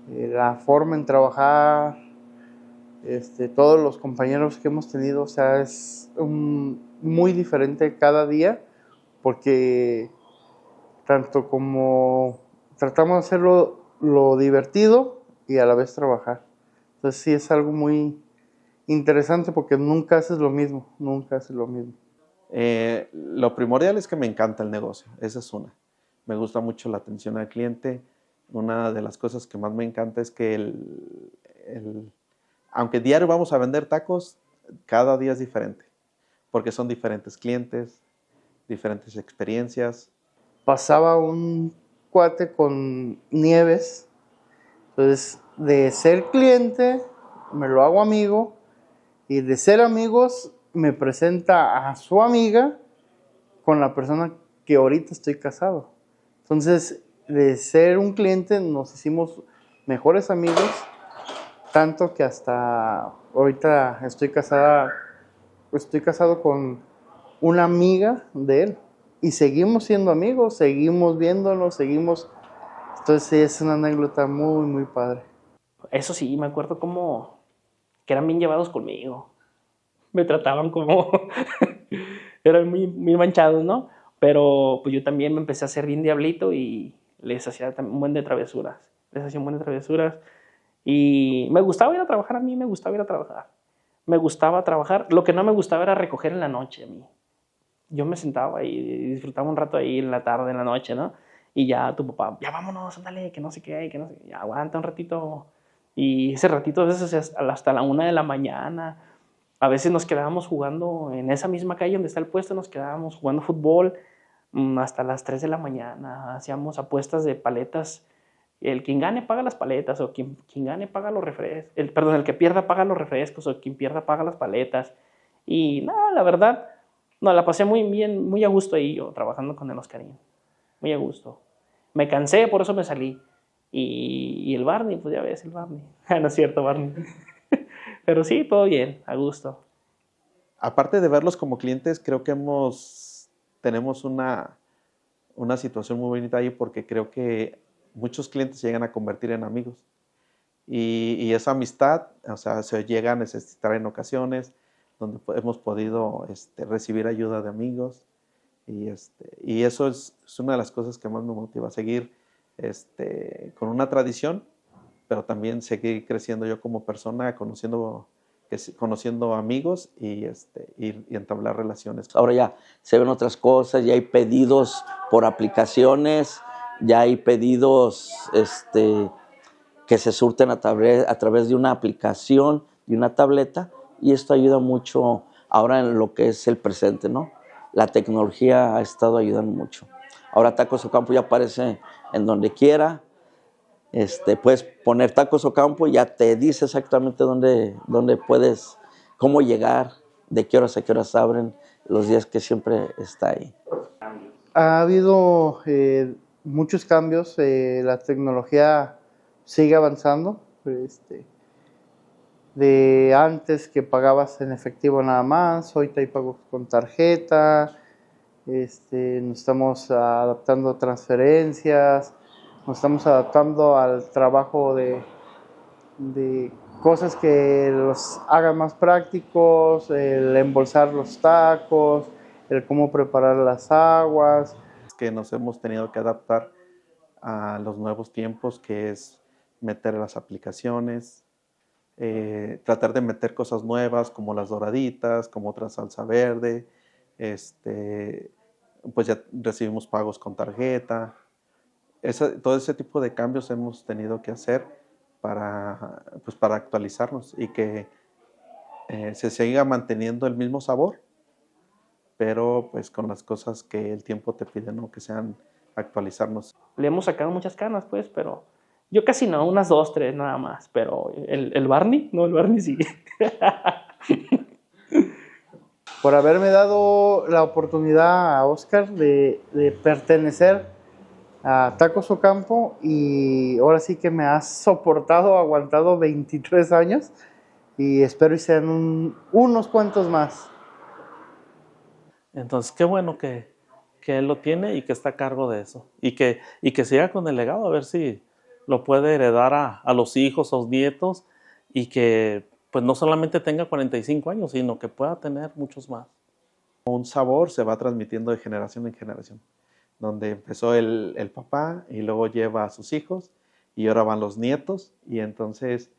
la forma en trabajar, todos los compañeros que hemos tenido, o sea, es muy diferente cada día, porque tanto como tratamos de hacerlo lo divertido y a la vez trabajar. Entonces sí es algo muy interesante porque nunca haces lo mismo, nunca haces lo mismo. Lo primordial es que me encanta el negocio, esa es una. Me gusta mucho la atención al cliente. Una de las cosas que más me encanta es que aunque diario vamos a vender tacos, cada día es diferente, porque son diferentes clientes, diferentes experiencias. Pasaba un cuate con Nieves, entonces de ser cliente me lo hago amigo y de ser amigos me presenta a su amiga con la persona que ahorita estoy casado. Entonces, de ser un cliente nos hicimos mejores amigos, tanto que hasta ahorita estoy casado con una amiga de él y seguimos siendo amigos, seguimos viéndonos, entonces sí, es una anécdota muy, muy padre. Eso sí, me acuerdo como que eran bien llevados conmigo. Me trataban como... eran muy, muy manchados, ¿no? Pero pues yo también me empecé a hacer bien diablito y les hacía un buen de travesuras. Y me gustaba ir a trabajar a mí, me gustaba ir a trabajar. Me gustaba trabajar. Lo que no me gustaba era recoger en la noche a mí. Yo me sentaba y disfrutaba un rato ahí en la tarde, en la noche, ¿no? Y ya tu papá, ya vámonos, ándale, que no sé qué, ya aguanta un ratito. Y ese ratito a veces hasta la 1 de la mañana. A veces nos quedábamos jugando en esa misma calle donde está el puesto, nos quedábamos jugando fútbol hasta las 3 de la mañana. Hacíamos apuestas de paletas. El quien gane paga las paletas, o quien gane paga los refrescos. El que pierda paga los refrescos, o quien pierda paga las paletas. Y nada, la verdad, no, la pasé muy bien, muy a gusto ahí yo, trabajando con el Oscarín. Muy a gusto. Me cansé, por eso me salí. Y el Barney, pues ya ves, el Barney. No es cierto, Barney. Pero sí, todo bien, a gusto. Aparte de verlos como clientes, creo que tenemos una situación muy bonita ahí, porque creo que muchos clientes llegan a convertir en amigos. Y esa amistad, o sea, se llega a necesitar en ocasiones donde hemos podido recibir ayuda de amigos. Y eso es una de las cosas que más me motiva, seguir con una tradición, pero también seguir creciendo yo como persona, conociendo amigos y entablar relaciones. Ahora ya se ven otras cosas, ya hay pedidos por aplicaciones, ya hay pedidos que se surten a través de una aplicación, de una tableta, y esto ayuda mucho ahora en lo que es el presente, ¿no? La tecnología ha estado ayudando mucho. Ahora Tacos Ocampo ya aparece en donde quiera. Puedes poner Tacos Ocampo y ya te dice exactamente dónde puedes, cómo llegar, de qué horas a qué horas abren, los días que siempre está ahí. Ha habido muchos cambios, la tecnología sigue avanzando. De antes que pagabas en efectivo nada más, ahorita hay pagos con tarjeta, nos estamos adaptando a transferencias, nos estamos adaptando al trabajo de cosas que los hagan más prácticos, el embolsar los tacos, el cómo preparar las aguas. Que nos hemos tenido que adaptar a los nuevos tiempos, que es meter las aplicaciones, tratar de meter cosas nuevas como las doraditas, como otra salsa verde, pues ya recibimos pagos con tarjeta. Todo ese tipo de cambios hemos tenido que hacer pues para actualizarnos y que se siga manteniendo el mismo sabor, pero pues con las cosas que el tiempo te pide, ¿no? Que sean actualizarnos. Le hemos sacado muchas canas, pues, pero yo casi no, unas 2, 3 nada más, pero el Barney, no, el Barney sí. Por haberme dado la oportunidad a Oscar de pertenecer a Tacos Ocampo, y ahora sí que me has soportado, aguantado 23 años y espero y sean unos cuantos más. Entonces, qué bueno que él lo tiene y que está a cargo de eso. Y que siga con el legado, a ver si lo puede heredar a los hijos, a los nietos, y que pues no solamente tenga 45 años, sino que pueda tener muchos más. Un sabor se va transmitiendo de generación en generación, donde empezó el papá y luego lleva a sus hijos y ahora van los nietos, y entonces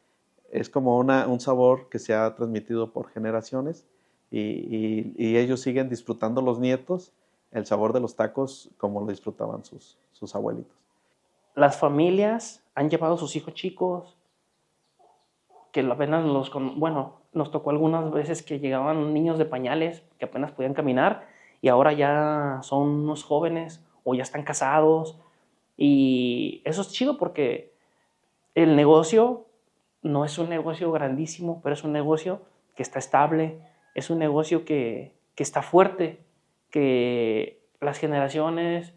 es como un sabor que se ha transmitido por generaciones y ellos siguen disfrutando, los nietos, el sabor de los tacos como lo disfrutaban sus abuelitos. Las familias han llevado a sus hijos chicos, que apenas nos tocó algunas veces que llegaban niños de pañales que apenas podían caminar y ahora ya son unos jóvenes o ya están casados, y eso es chido porque el negocio no es un negocio grandísimo, pero es un negocio que está estable, es un negocio que está fuerte, que las generaciones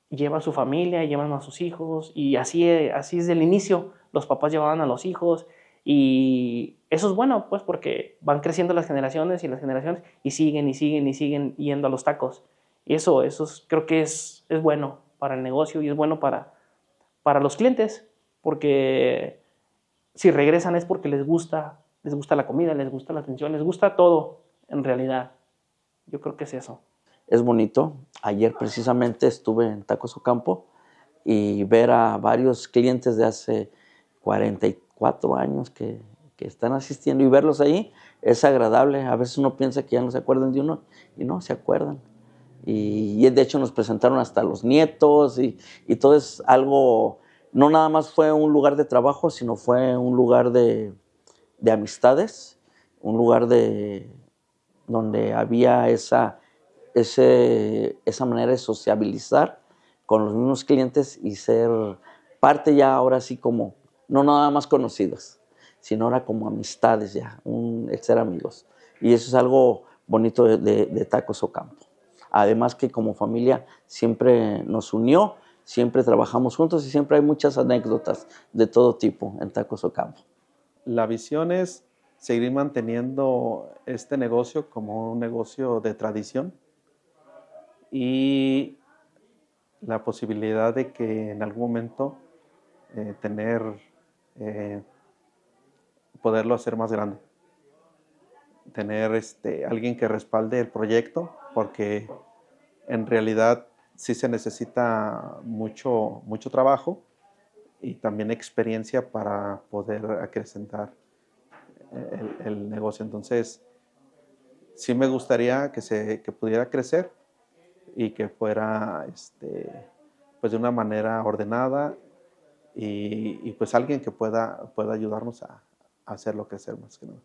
llevan a su familia, llevan a sus hijos, y así es del inicio, los papás llevaban a los hijos, y eso es bueno, pues, porque van creciendo las generaciones y las generaciones y siguen yendo a los tacos. Y eso creo que es bueno para el negocio y es bueno para los clientes, porque si regresan es porque les gusta la comida, les gusta la atención, les gusta todo, en realidad. Yo creo que es eso. Es bonito. Ayer precisamente estuve en Tacos Ocampo y ver a varios clientes de hace 44 años que están asistiendo y verlos ahí es agradable. A veces uno piensa que ya no se acuerdan de uno y no, se acuerdan. Y de hecho nos presentaron hasta los nietos y todo es algo, no nada más fue un lugar de trabajo, sino fue un lugar de amistades, un lugar donde había esa manera de sociabilizar con los mismos clientes y ser parte ya ahora sí como, no nada más conocidos, sino ahora como amistades ya, el ser amigos. Y eso es algo bonito de Tacos Ocampo. Además que como familia siempre nos unió, siempre trabajamos juntos y siempre hay muchas anécdotas de todo tipo en Tacos Ocampo. La visión es seguir manteniendo este negocio como un negocio de tradición y la posibilidad de que en algún momento poderlo hacer más grande. Tener alguien que respalde el proyecto, porque en realidad sí se necesita mucho trabajo y también experiencia para poder acrecentar el negocio. Entonces, sí me gustaría que pudiera crecer y que fuera pues de una manera ordenada y pues alguien que pueda ayudarnos a hacerlo crecer más que nada.